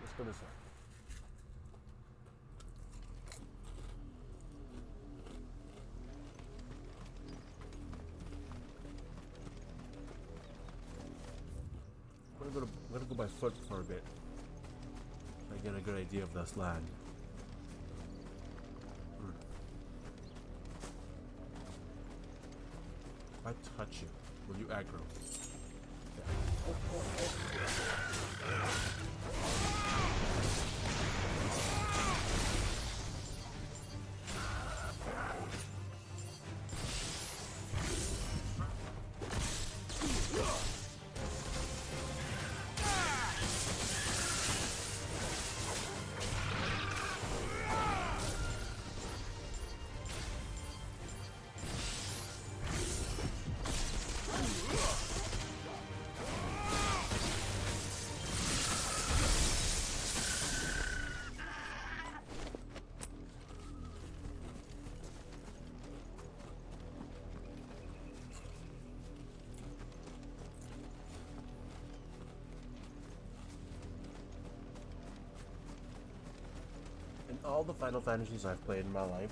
Let's go this way. I'm gonna go by foot for a bit. I get a good idea of this land. If I touch you, will you aggro? all the Final Fantasies I've played in my life,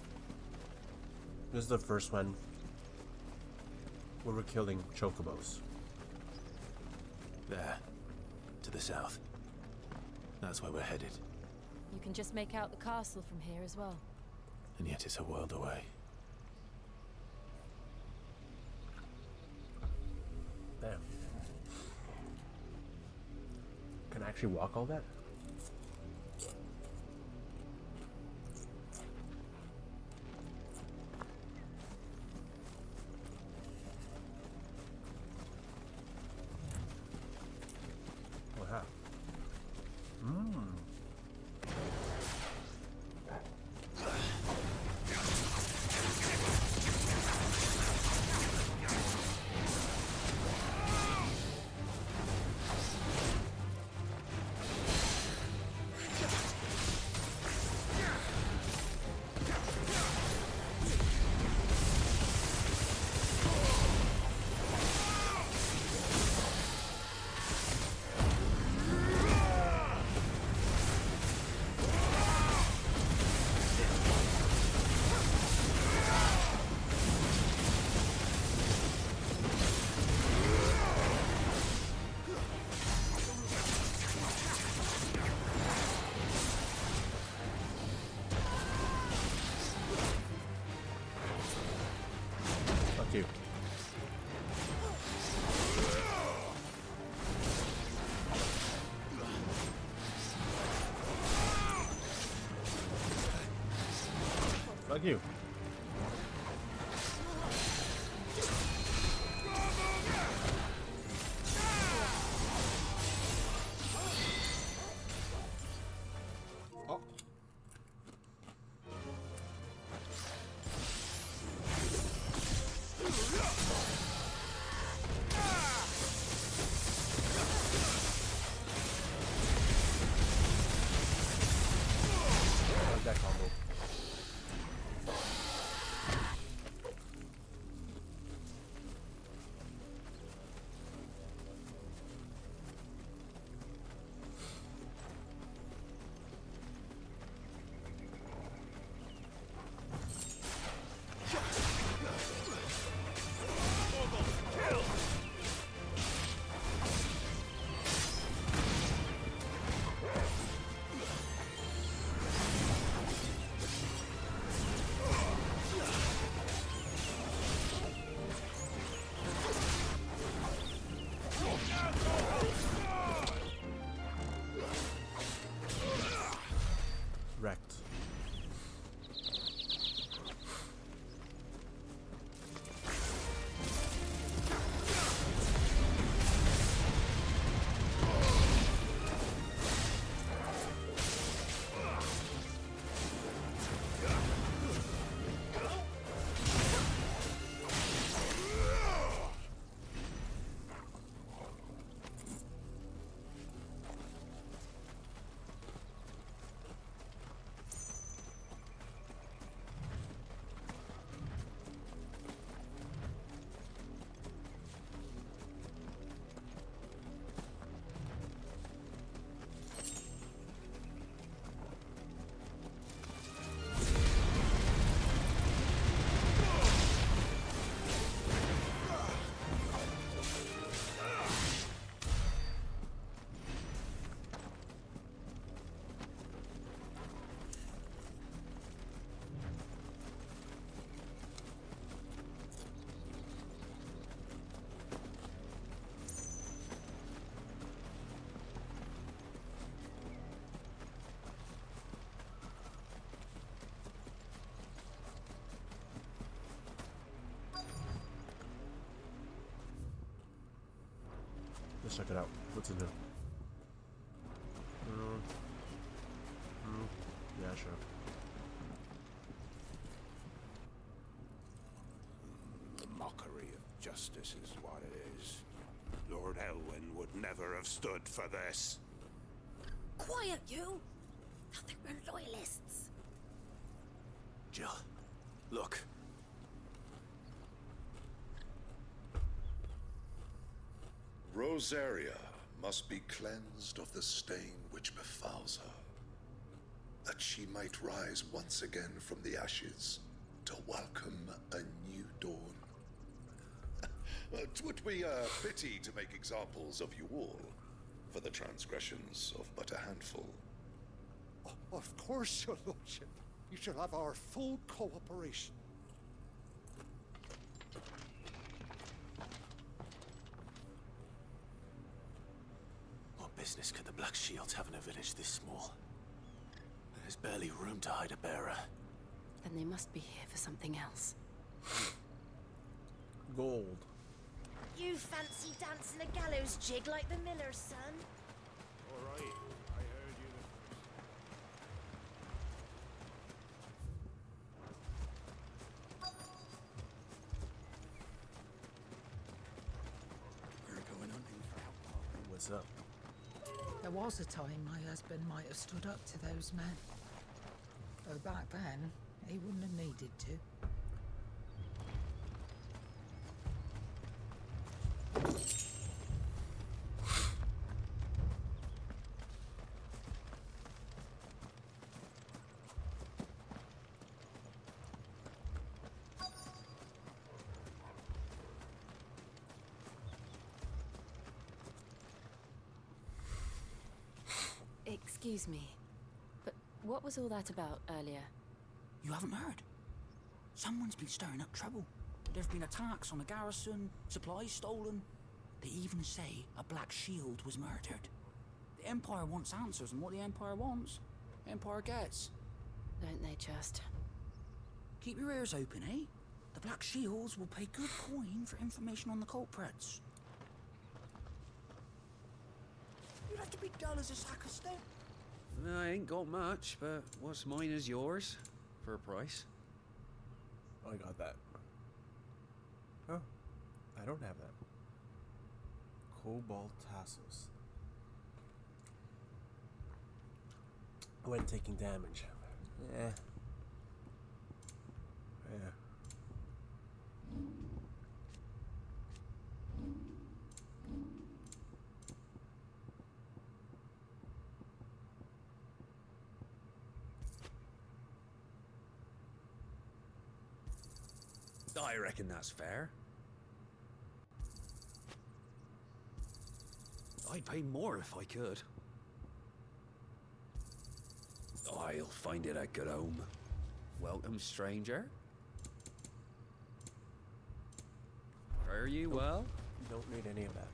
this is the first one where we're killing chocobos. There. To the south. That's where we're headed. You can just make out the castle from here as well. And yet it's a world away. Damn. Can I actually walk all that? Wow. Fuck you. Fuck you. Oh. I like that combo. Wrecked. Let's check it out. What's in there? Yeah, sure. The mockery of justice is what it is. Lord Elwyn would never have stood for this. Quiet, you! Thought they were loyalists. Jill, look. Rosaria must be cleansed of the stain which befouls her. that she might rise once again from the ashes to welcome a new dawn. 'Twould be a pity to make examples of you all for the transgressions of but a handful. Of course, your lordship. You shall have our full cooperation. What business could the Black Shields have in a village this small? There's barely room to hide a bearer. Then they must be here for something else. Gold. You fancy dancing a gallows jig like the miller's son? All right, I heard you We're going hunting for outlaws. What's up? There was a time my husband might have stood up to those men. Though back then, he wouldn't have needed to. Excuse me, but what was all that about earlier? You haven't heard? Someone's been stirring up trouble. There've been attacks on the garrison, supplies stolen. They even say a Black Shield was murdered. The Empire wants answers, and what the Empire wants, the Empire gets. Don't they just? Keep your ears open, eh? The Black Shields will pay good coin for information on the culprits. You'd have to be dull as a sack of stout. I ain't got much, but what's mine is yours. For a price. Oh, I got that. Oh, I don't have that. Cobalt tassels. When taking damage. Yeah. Yeah. I reckon that's fair. I'd pay more if I could. I'll find it a good home. Welcome, stranger. Fare you well? Don't need any of that.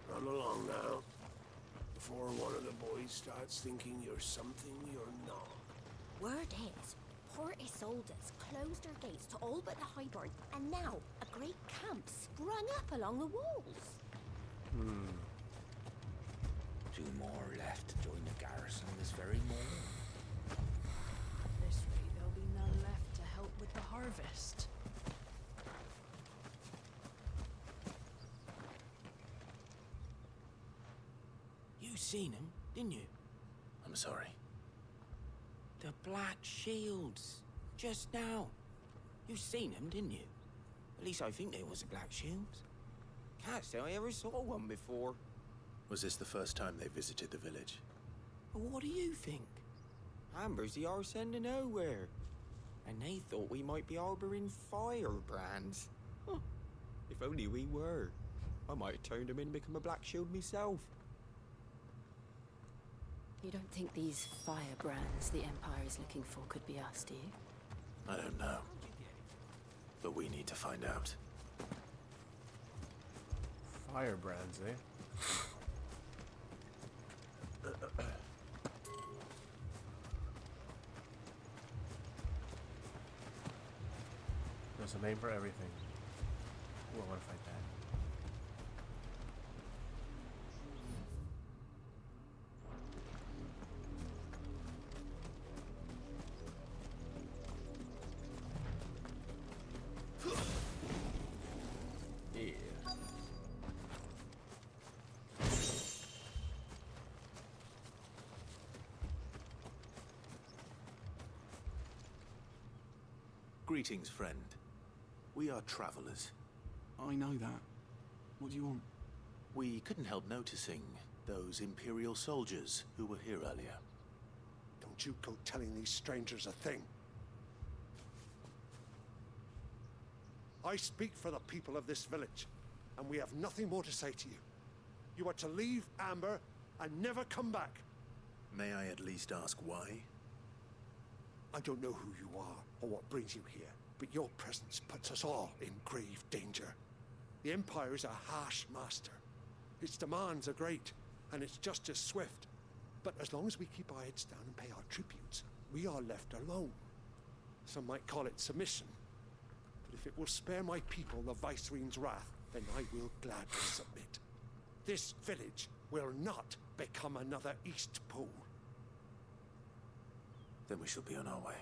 Run along now, before one of the boys starts thinking you're something you're not. Word is, Port Isolde's closed her gates to all but the Highborn, and now a great camp sprung up along the walls. Two more left to join the garrison this very morning. This way there'll be none left to help with the harvest. You seen him, didn't you? I'm sorry. The Black Shields. Just now. You seen him, didn't you? At least I think there was a Black Shields. Can't say I ever saw one before. Was this the first time they visited the village? But what do you think? Amber's the arse end of nowhere. And they thought we might be harboring firebrands. Huh. If only we were. I might have turned them in and become a Black Shield myself. You don't think these firebrands the Empire is looking for could be us, do you? I don't know. But we need to find out. Firebrands, eh? There's a name for everything. Ooh, I want to fight that. Greetings, friend. We are travelers. I know that. What do you want? We couldn't help noticing those Imperial soldiers who were here earlier. Don't you go telling these strangers a thing. I speak for the people of this village, and we have nothing more to say to you. You are to leave Amber and never come back. May I at least ask why? I don't know who you are or what brings you here, but your presence puts us all in grave danger. The Empire is a harsh master. Its demands are great, and its justice swift. But as long as we keep our heads down and pay our tributes, we are left alone. Some might call it submission. But if it will spare my people the Viceroy's wrath, then I will gladly submit. This village will not become another East Pole. Then we shall be on our way.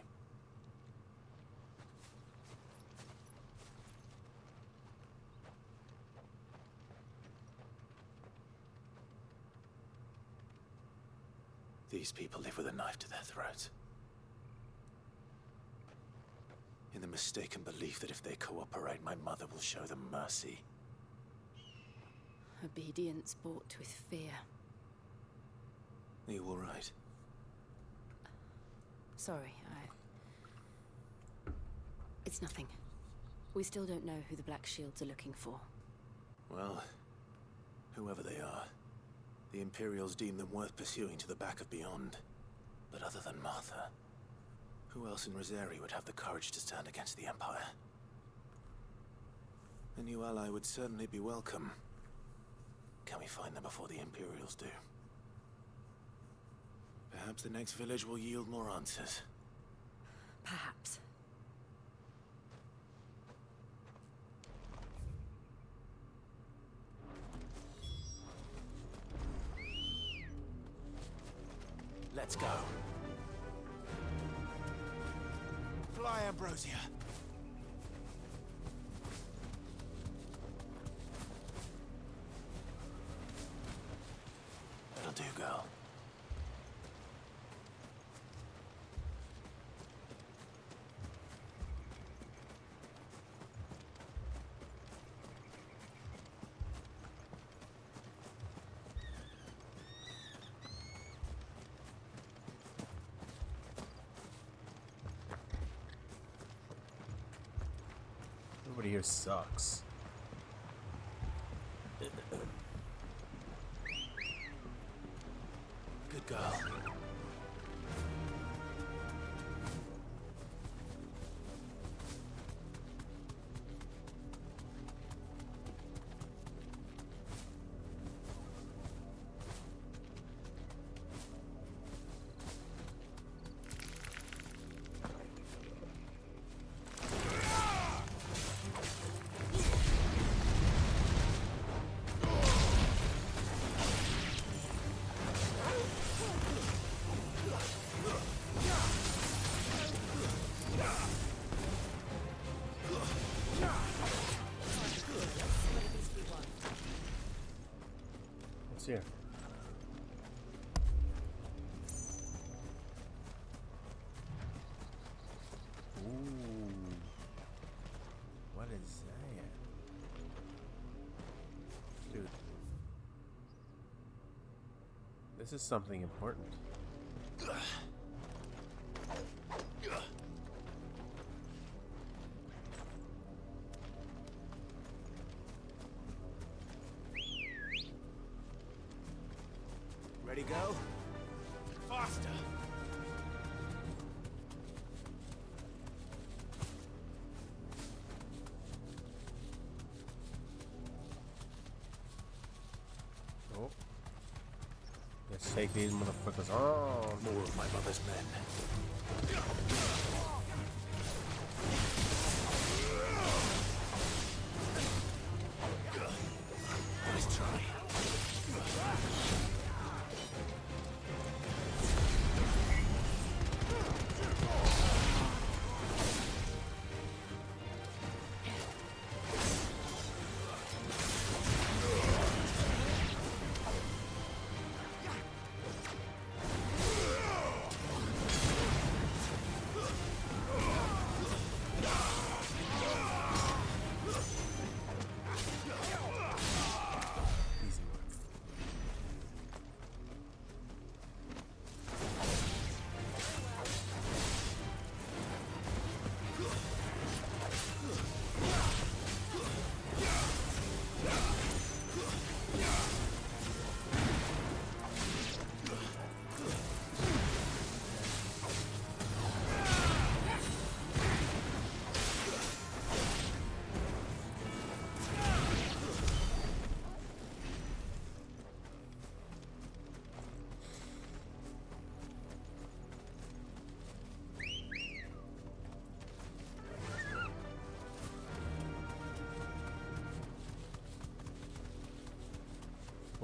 These people live with a knife to their throats. In the mistaken belief that if they cooperate, my mother will show them mercy. Obedience bought with fear. Are you all right? Sorry, It's nothing. We still don't know who the Black Shields are looking for. Well, whoever they are, the Imperials deem them worth pursuing to the back of beyond. But other than Martha, who else in Rosari would have the courage to stand against the Empire? A new ally would certainly be welcome. Can we find them before the Imperials do? Perhaps the next village will yield more answers. Perhaps. Let's go. Fly, Ambrosia. That'll do, girl. Everybody here sucks. Good girl. What's here? Ooh. What is that? Dude. This is something important. Ready, go? Faster! Oh. Let's take these motherfuckers on. More of my mother's men. Nice try.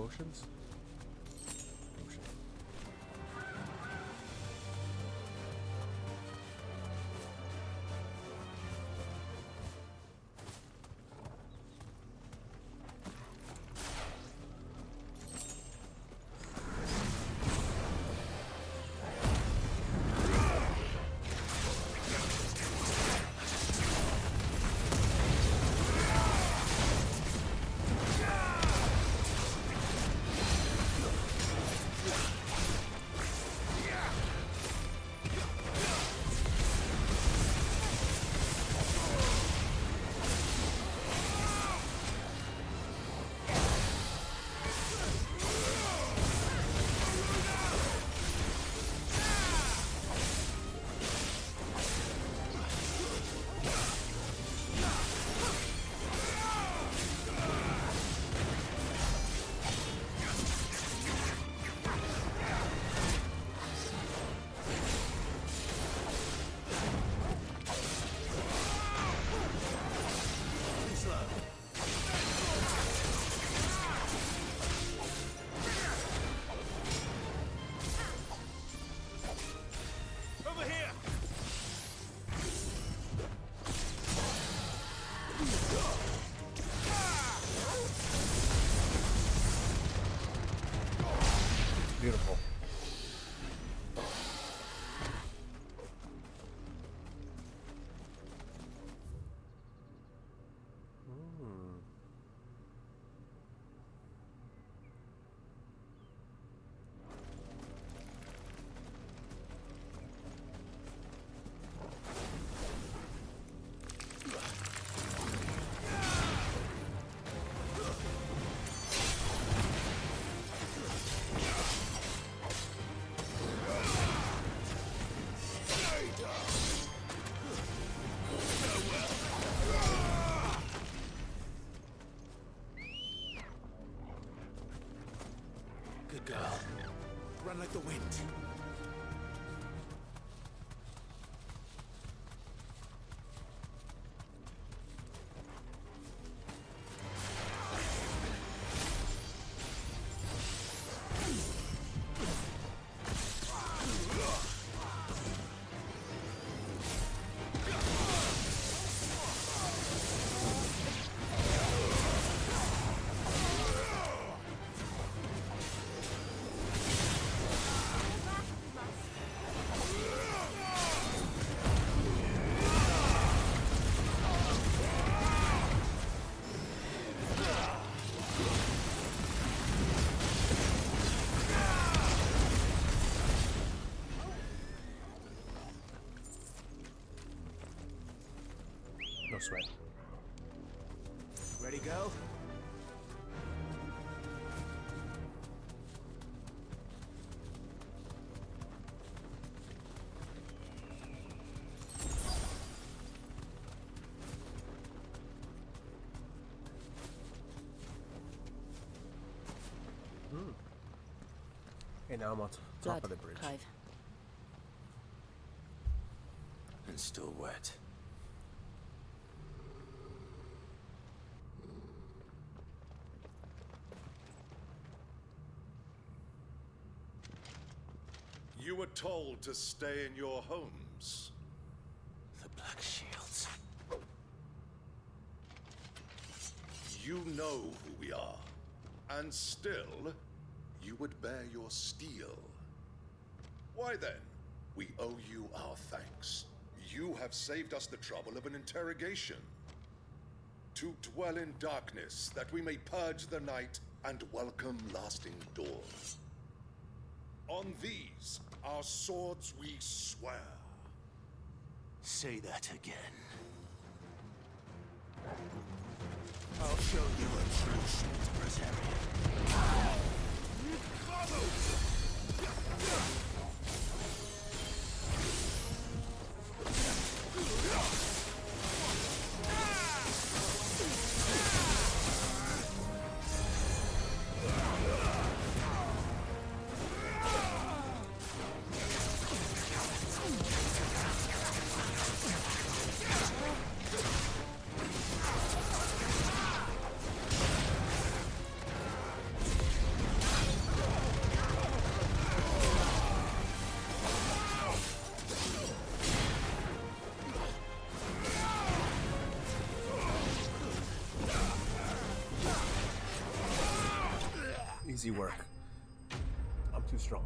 Potions? Potion. Beautiful. Good girl. Run like the wind. No sweat. Ready, go? Okay, now I'm on top of the bridge. Clive. And still wet. You were told to stay in your homes. The Black Shields. You know who we are. And still, you would bear your steel. Why then? We owe you our thanks. You have saved us the trouble of an interrogation. To dwell in darkness, that we may purge the night and welcome lasting dawn. On these, our swords we swear. Say that again. I'll show you a true Presarian. easy work. I'm too strong.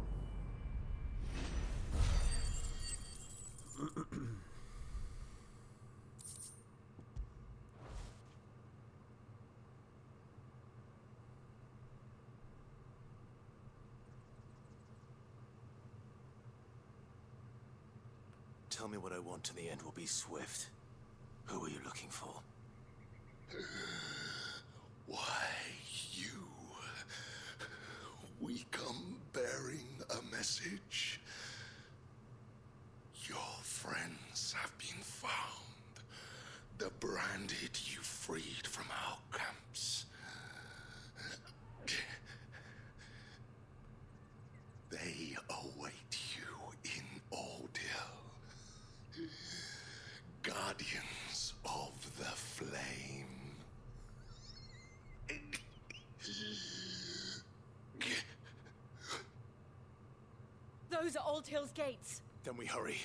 Tell me what I want and the end will be swift. Who are you looking for? Why, you. We come bearing a message. Your friends have been found. The branded you freed from our camps. They await you in Ordeal. Guardians of the Flame. Those are Old Hill's gates. Then we hurry.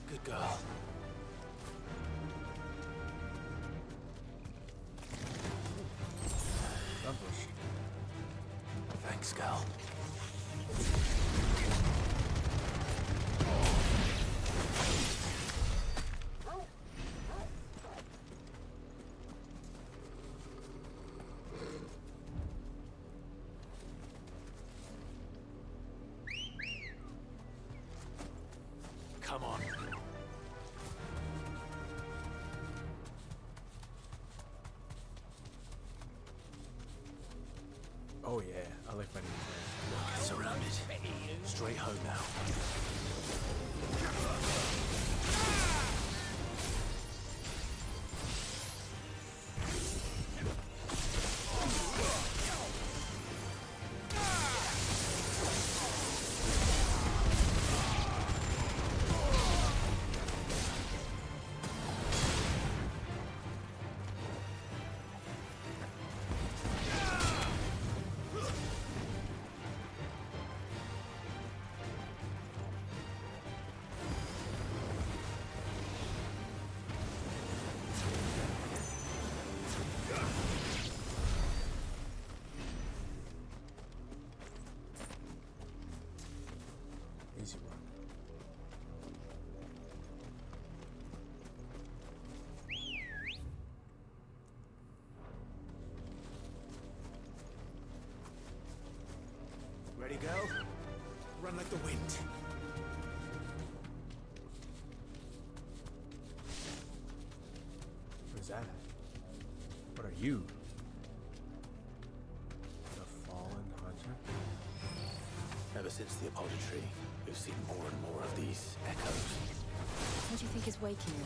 Good girl. Thanks, girl. Come on. Oh yeah, I like fighting these Look, surrounded. Straight home now. Easy one. Ready, girl? Run like the wind. Who's that? What are you? The fallen hunter? Ever since the apology, we've seen more and more of these echoes. What do you think is waking you?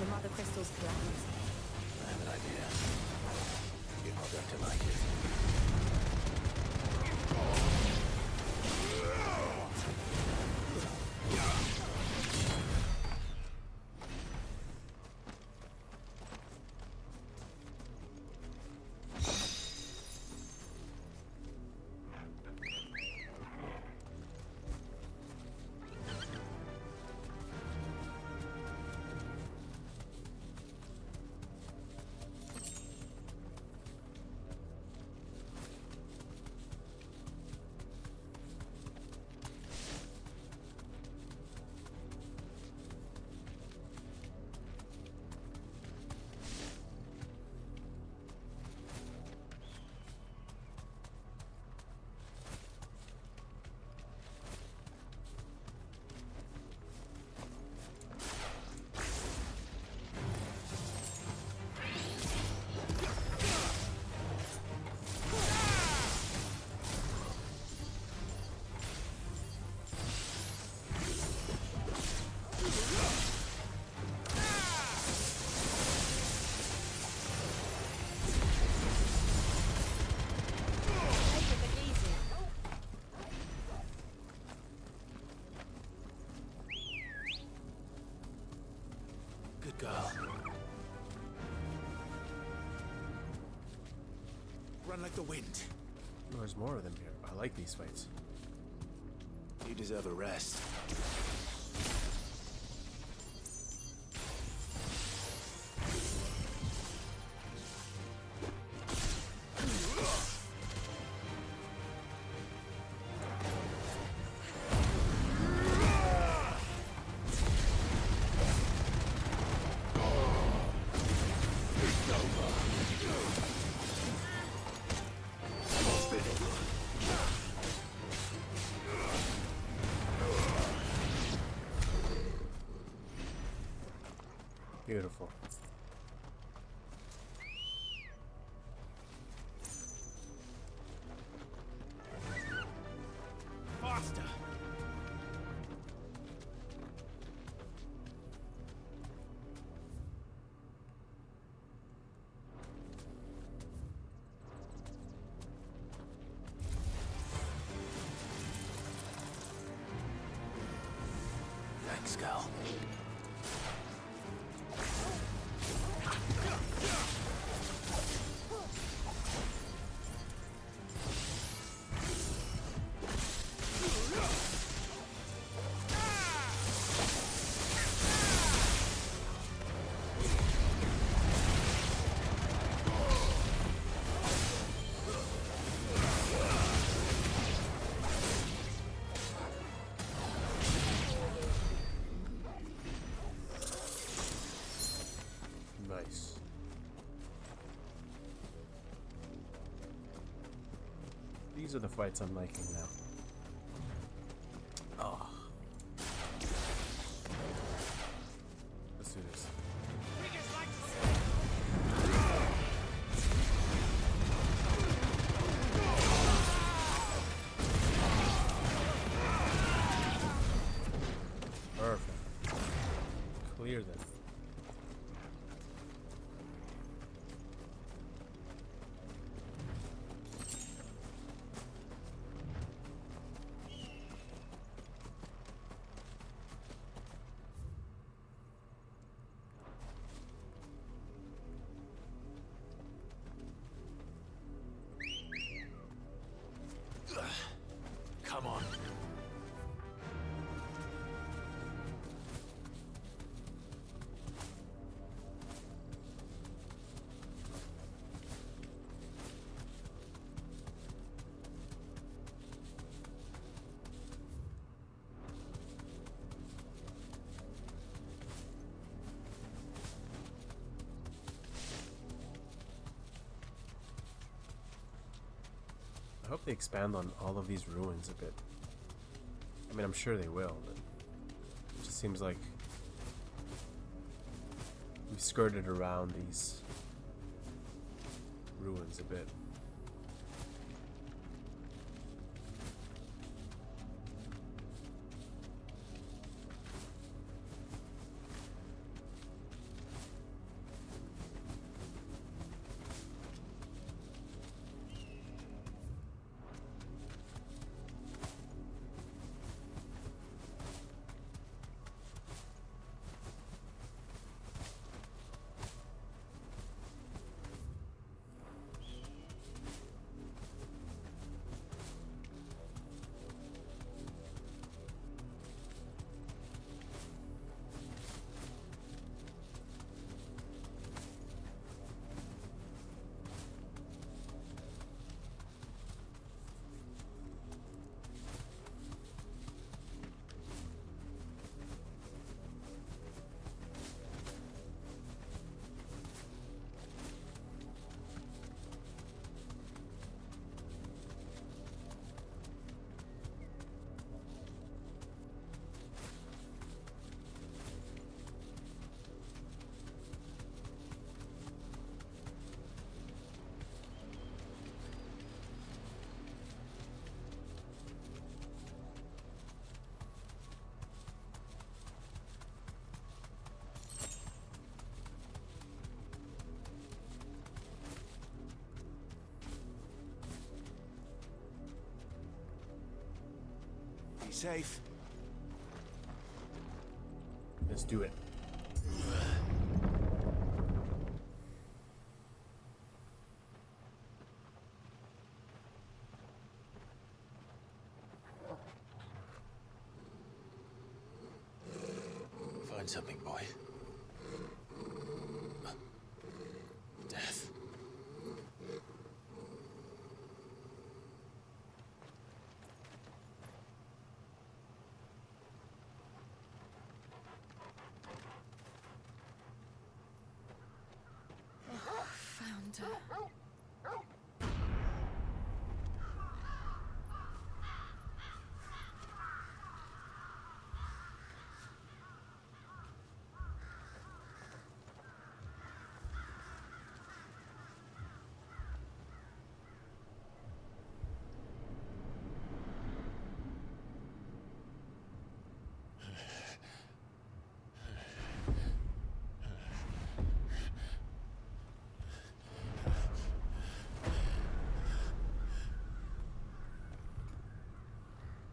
The mother crystal's collapse. I have an idea. You're not going to like it. Good girl. Run like the wind. There's more of them here. I like these fights. You deserve a rest. Beautiful. Faster! Thanks, girl. Nice. These are the fights I'm liking now. Oh. Let's do this. Perfect. Clear them. Come on. I hope they expand on all of these ruins a bit. I mean, I'm sure they will, but it just seems like we've skirted around these ruins a bit. Be safe. Let's do it. find something, boy. Death. Found her.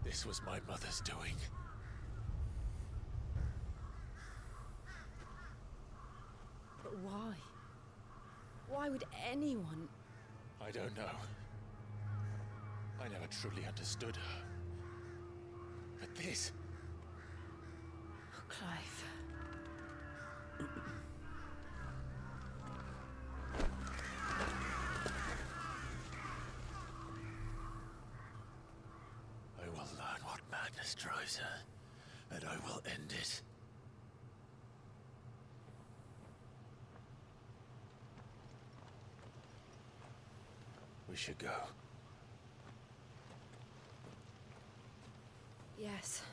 This was my mother's doing. But why? Why would anyone... I don't know. I never truly understood her. But this... Oh, Clive. I will learn what madness drives her, and I will end it. We should go. Yes.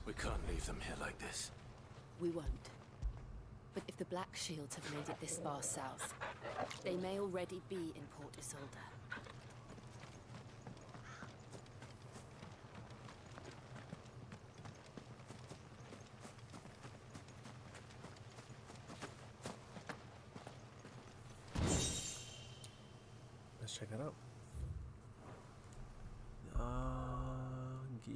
We can't leave them here like this. We won't. But if the Black Shields have made it this far south, they may already be in Port Isolde. Let's check that out. Gear.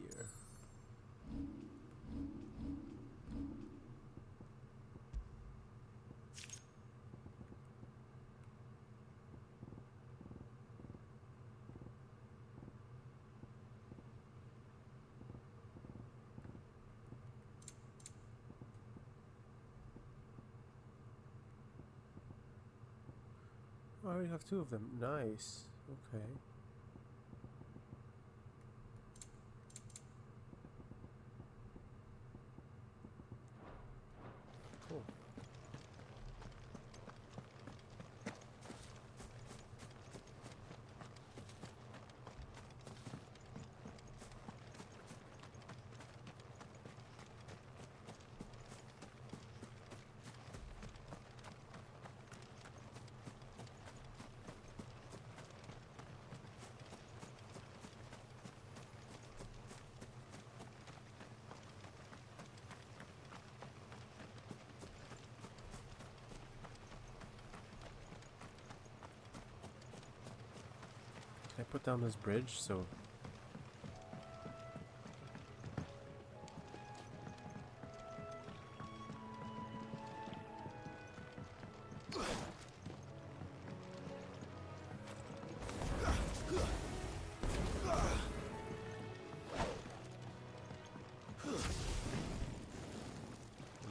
Oh, I already have two of them. Nice. Okay. Cool. Can I put down this bridge so...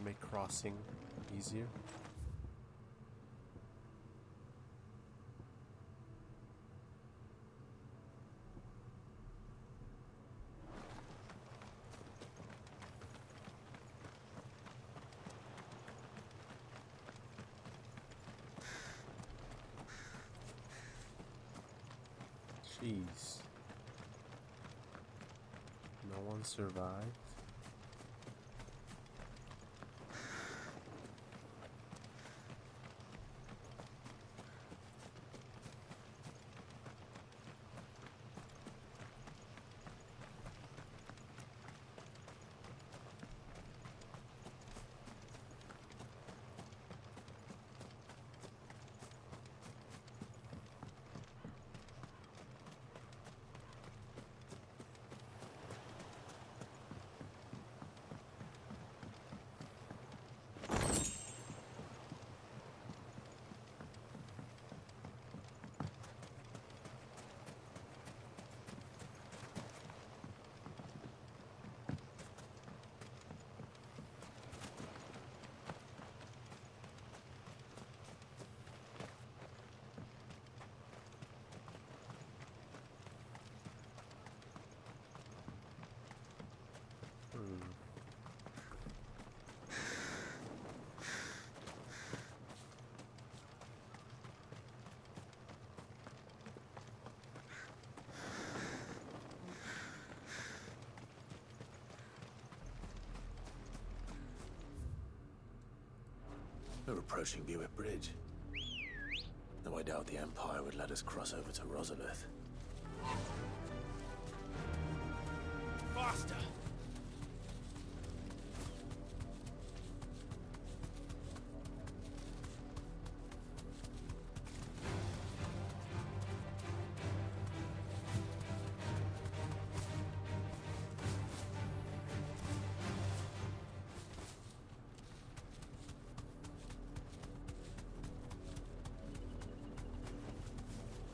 make crossing easier? Jeez. No one survived. We're approaching Buick Bridge. Though I doubt the Empire would let us cross over to Rosalith. Faster!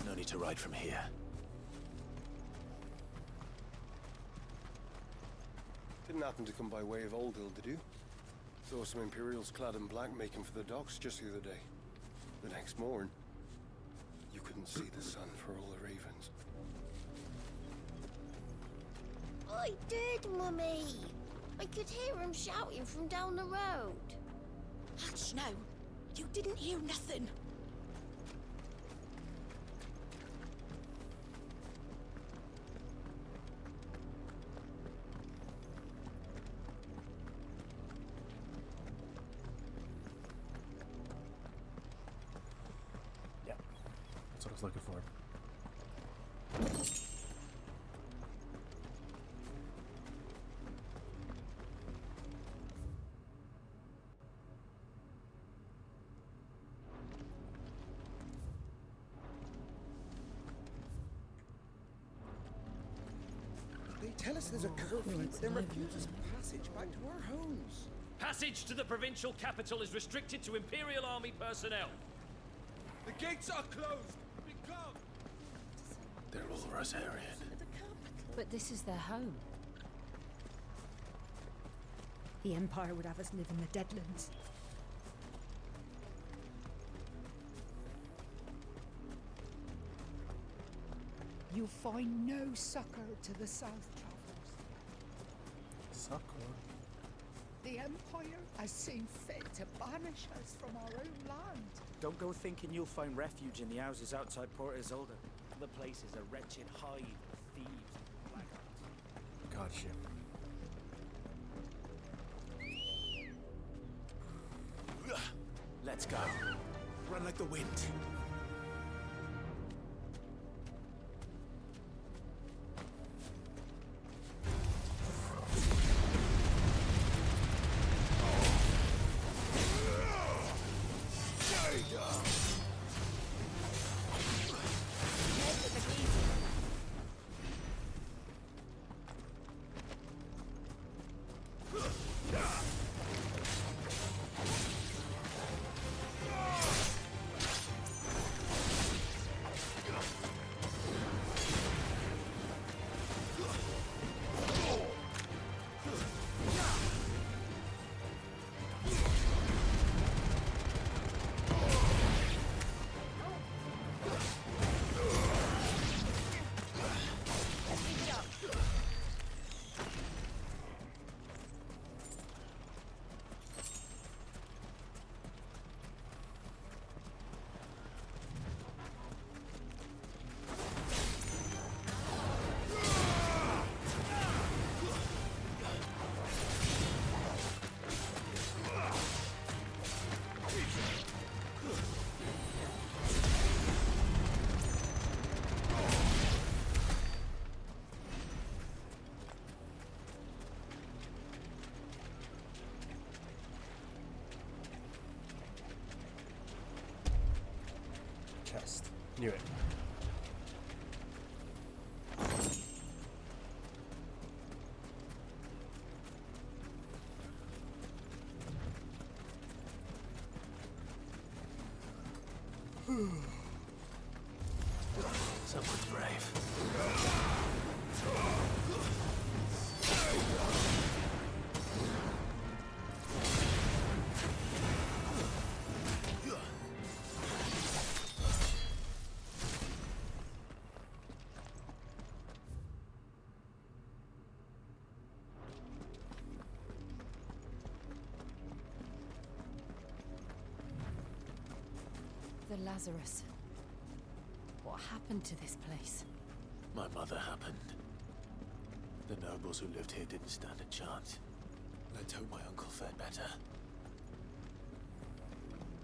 No need to ride from here. Didn't happen to come by way of Oldhill, did you? Saw some Imperials clad in black making for the docks just the other day. The next morn, you couldn't see the sun for all the ravens. I did, Mummy. I could hear him shouting from down the road. Hush, no. You didn't hear nothing. That's what I was looking for. They tell us there's a curfew, but then refuse us passage back to our homes. Passage to the provincial capital is restricted to Imperial Army personnel. The gates are closed! Become! They're all Rosarian. But this is their home. The Empire would have us live in the Deadlands. You'll find no succor to the South Travellers. Succor? The Empire has seen fit to banish us from our own land. Don't go thinking you'll find refuge in the houses outside Port Isolde. The place is a wretched hive of thieves and blackguards. Gotcha. Let's go. Run like the wind. Chest. Knew it. Someone's brave. The Lazarus. What happened to this place? My mother happened. The nobles who lived here didn't stand a chance. Let's hope my uncle fared better.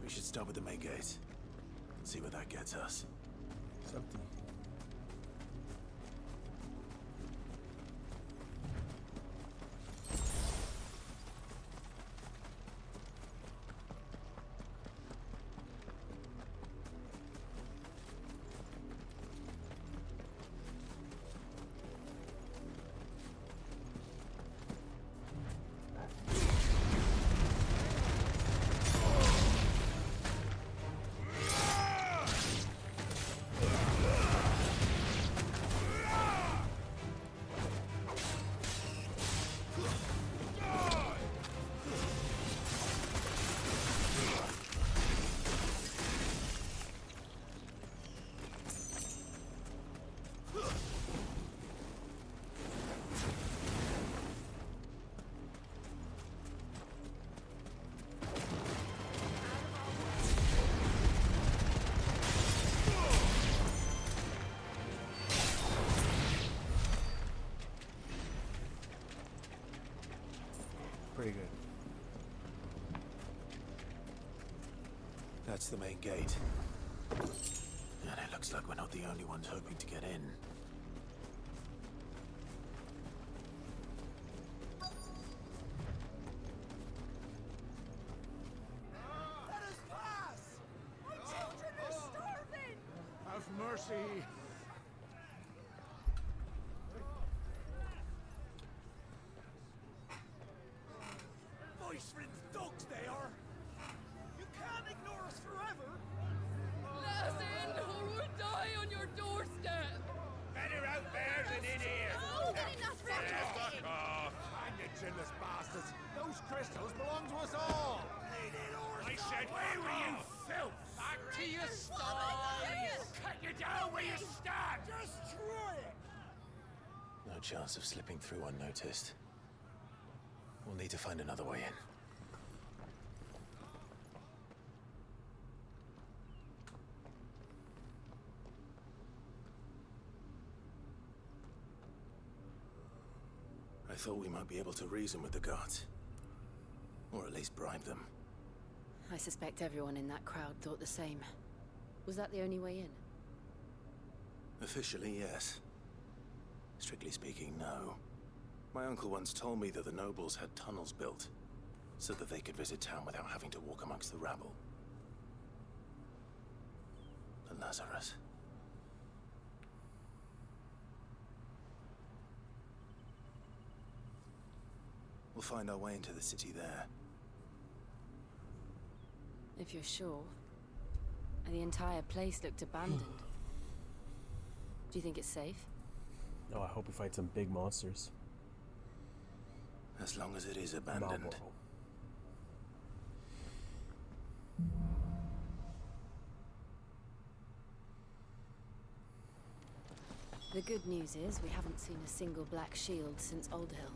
We should start with the main gate. See where that gets us. It's empty. Pretty good. That's the main gate. And it looks like we're not the only ones hoping to get in. Let us pass! My children are starving! Have mercy! Voice-ridden dogs they are! You can't ignore us forever! Let us in, or we'll die on your doorstep! Better out there than in here! Oh, enough Fuck off! Hang you chinless bastards! Those crystals belong to us all! I said, where were you, filth? Back to your sties! Cut you down where you stand! Just try it! No chance of slipping through unnoticed. We'll need to find another way in. I thought we might be able to reason with the guards. Or at least bribe them. I suspect everyone in that crowd thought the same. Was that the only way in? Officially, yes. Strictly speaking, no. My uncle once told me that the nobles had tunnels built, so that they could visit town without having to walk amongst the rabble. The Lazarus. We'll find our way into the city there. If you're sure. The entire place looked abandoned. Do you think it's safe? Oh, I hope we fight some big monsters. As long as it is abandoned. Marlboro. The good news is we haven't seen a single black shield since Old Hill.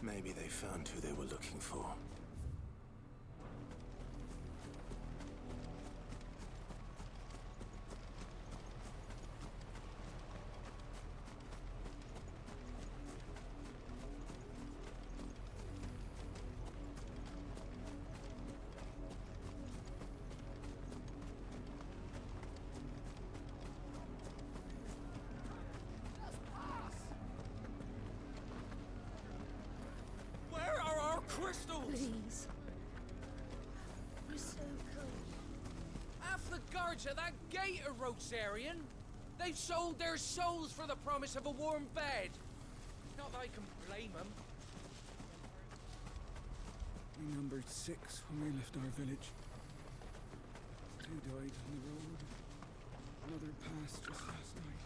Maybe they found who they were looking for. Where are our crystals? Please. We're so cold. Half the guards at that gate are Rosarian. They've sold their souls for the promise of a warm bed. Not that I can blame them. We numbered 6 when we left our village. 2 died on the road. Another passed just last night.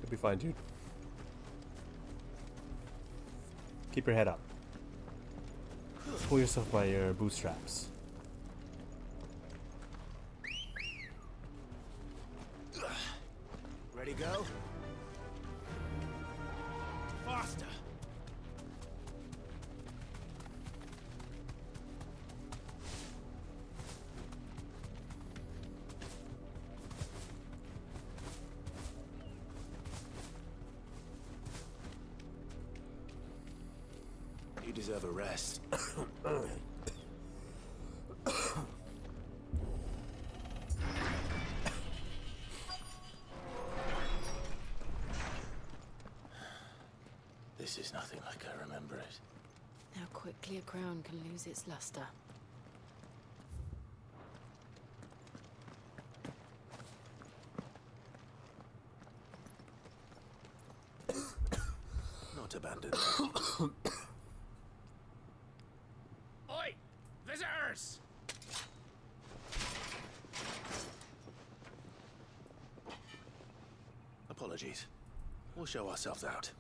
You'll be fine, dude. Keep your head up. Pull yourself by your bootstraps. Ready, go? Faster! deserve a rest. This is nothing like I remember it. How quickly a crown can lose its luster. Not abandoned. Oi! Visitors! Apologies. We'll show ourselves out.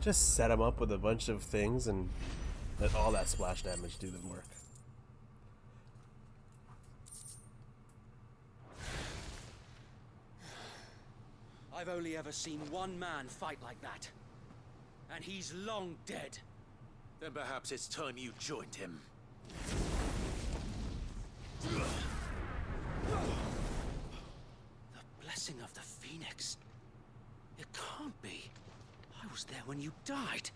Just set them up with a bunch of things and let all that splash damage do the work. I've only ever seen one man fight like that. And he's long dead. Then perhaps it's time you joined him. The blessing of the Phoenix. It can't be. I was there when you died.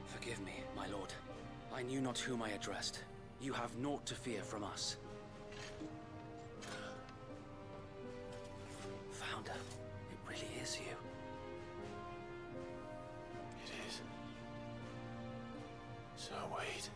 Forgive me, my lord. I knew not whom I addressed. You have naught to fear from us. Founder, it really is you. It is. So wait.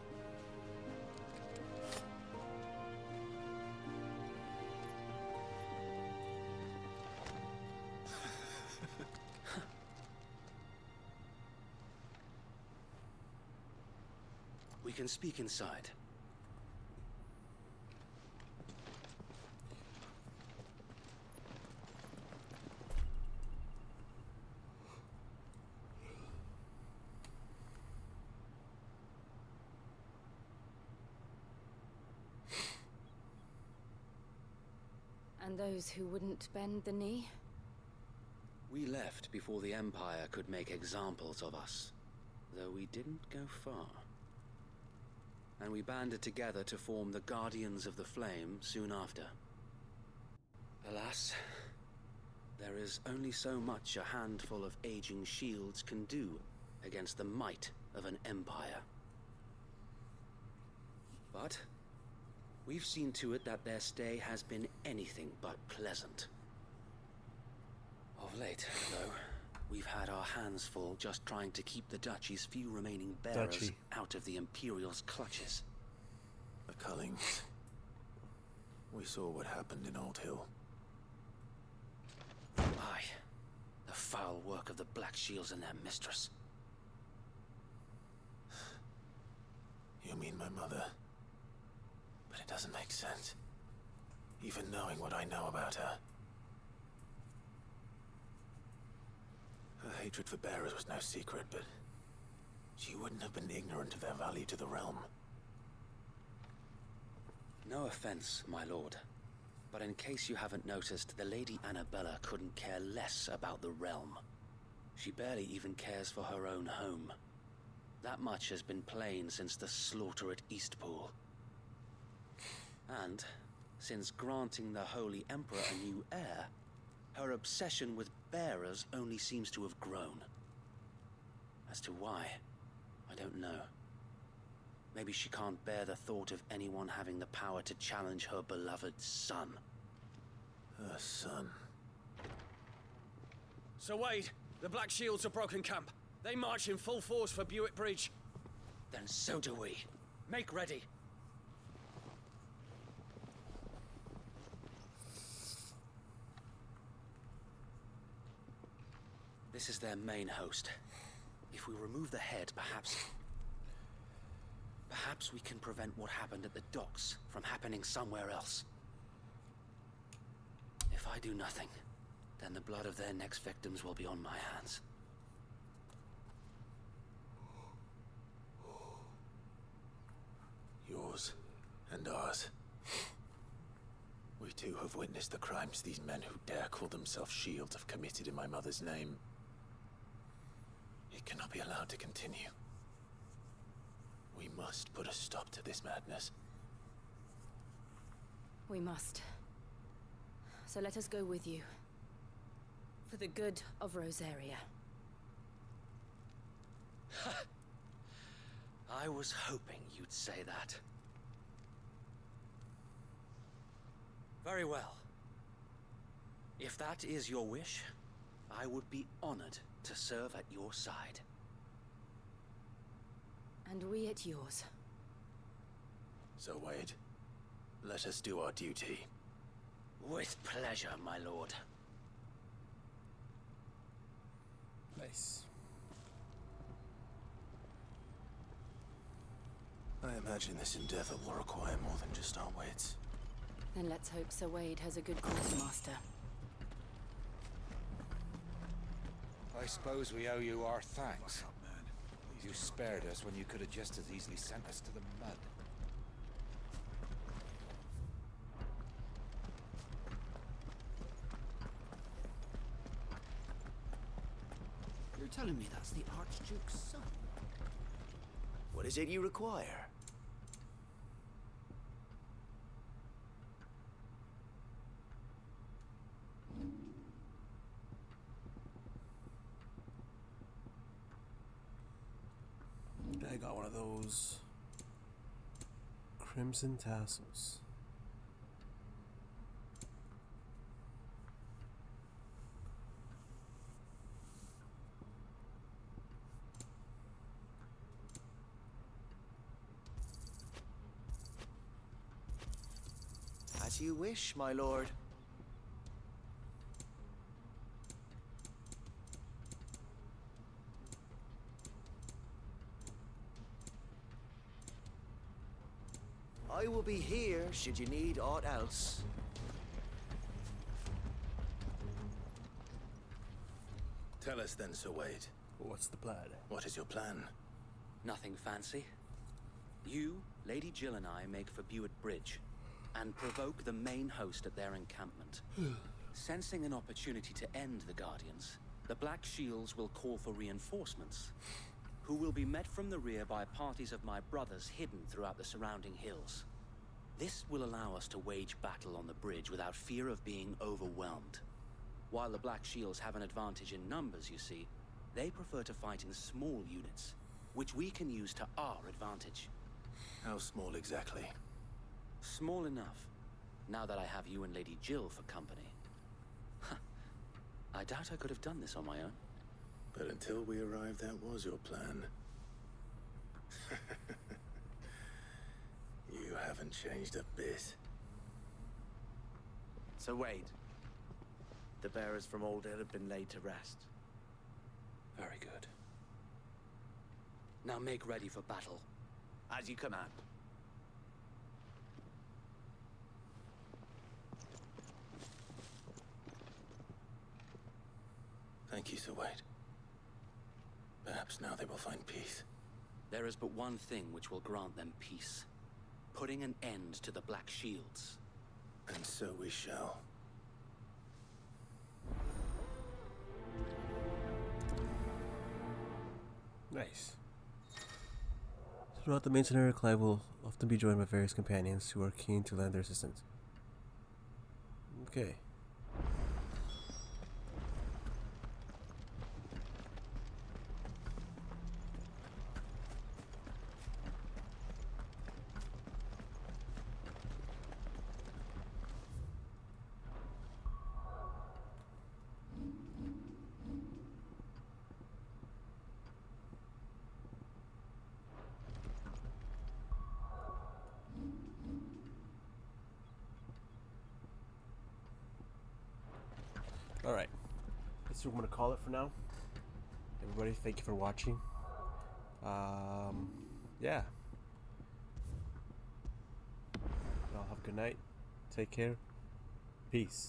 We can speak inside. And those who wouldn't bend the knee? We left before the Empire could make examples of us, though we didn't go far. And we banded together to form the Guardians of the Flame soon after. Alas, there is only so much a handful of aging shields can do against the might of an empire. But we've seen to it that their stay has been anything but pleasant. Of late, though, we've had our hands full just trying to keep the Duchy's few remaining bearers out of the Imperial's clutches. The Cullings. We saw what happened in Old Hill. Aye. The foul work of the Black Shields and their mistress. You mean my mother? But it doesn't make sense. Even knowing what I know about her. Her hatred for bearers was no secret, but she wouldn't have been ignorant of their value to the realm. No offense, my lord, but in case you haven't noticed, the Lady Annabella couldn't care less about the realm. She barely even cares for her own home. That much has been plain since the slaughter at Eastpool. And since granting the Holy Emperor a new heir, her obsession with bearers only seems to have grown. As to why, I don't know. Maybe she can't bear the thought of anyone having the power to challenge her beloved son. Her son? Sir Wade, the Black Shields have broken camp. They march in full force for Buick Bridge. Then so do we. Make ready. This is their main host. If we remove the head, perhaps we can prevent what happened at the docks from happening somewhere else. If I do nothing, then the blood of their next victims will be on my hands. Yours and ours. We too have witnessed the crimes these men who dare call themselves shields have committed in my mother's name. It cannot be allowed to continue. We must put a stop to this madness. We must. So let us go with you. For the good of Rosaria. I was hoping you'd say that. Very well. If that is your wish, I would be honored to serve at your side. And we at yours. So, Wade, let us do our duty. With pleasure, my lord. Nice. I imagine this endeavor will require more than just our wits. Then let's hope Sir Wade has a good quartermaster. I suppose we owe you our thanks. You spared us when you could have just as easily sent us to the mud. You're telling me that's the Archduke's son? What is it you require? I got one of those crimson tassels. As you wish, my lord. I will be here should you need aught else. Tell us then, Sir Wade. What's the plan? What is your plan? Nothing fancy. You, Lady Jill and I make for Buett Bridge and provoke the main host at their encampment. Sensing an opportunity to end the Guardians, the Black Shields will call for reinforcements, who will be met from the rear by parties of my brothers hidden throughout the surrounding hills. This will allow us to wage battle on the bridge without fear of being overwhelmed. While the Black Shields have an advantage in numbers, you see, they prefer to fight in small units, which we can use to our advantage. How small exactly? Small enough, now that I have you and Lady Jill for company. I doubt I could have done this on my own. But until we arrived, that was your plan. You haven't changed a bit. So Wade, the bearers from Oldale have been laid to rest. Very good. Now make ready for battle. As you command. Thank you, Sir Wade. Perhaps now they will find peace. There is but one thing which will grant them peace. Putting an end to the Black Shields. And so we shall. Nice. Throughout the main scenario, Clive will often be joined by various companions who are keen to lend their assistance. Okay. Alright, that's what I'm going to call it for now. everybody, thank you for watching. Yeah. Y'all have a good night. Take care. Peace.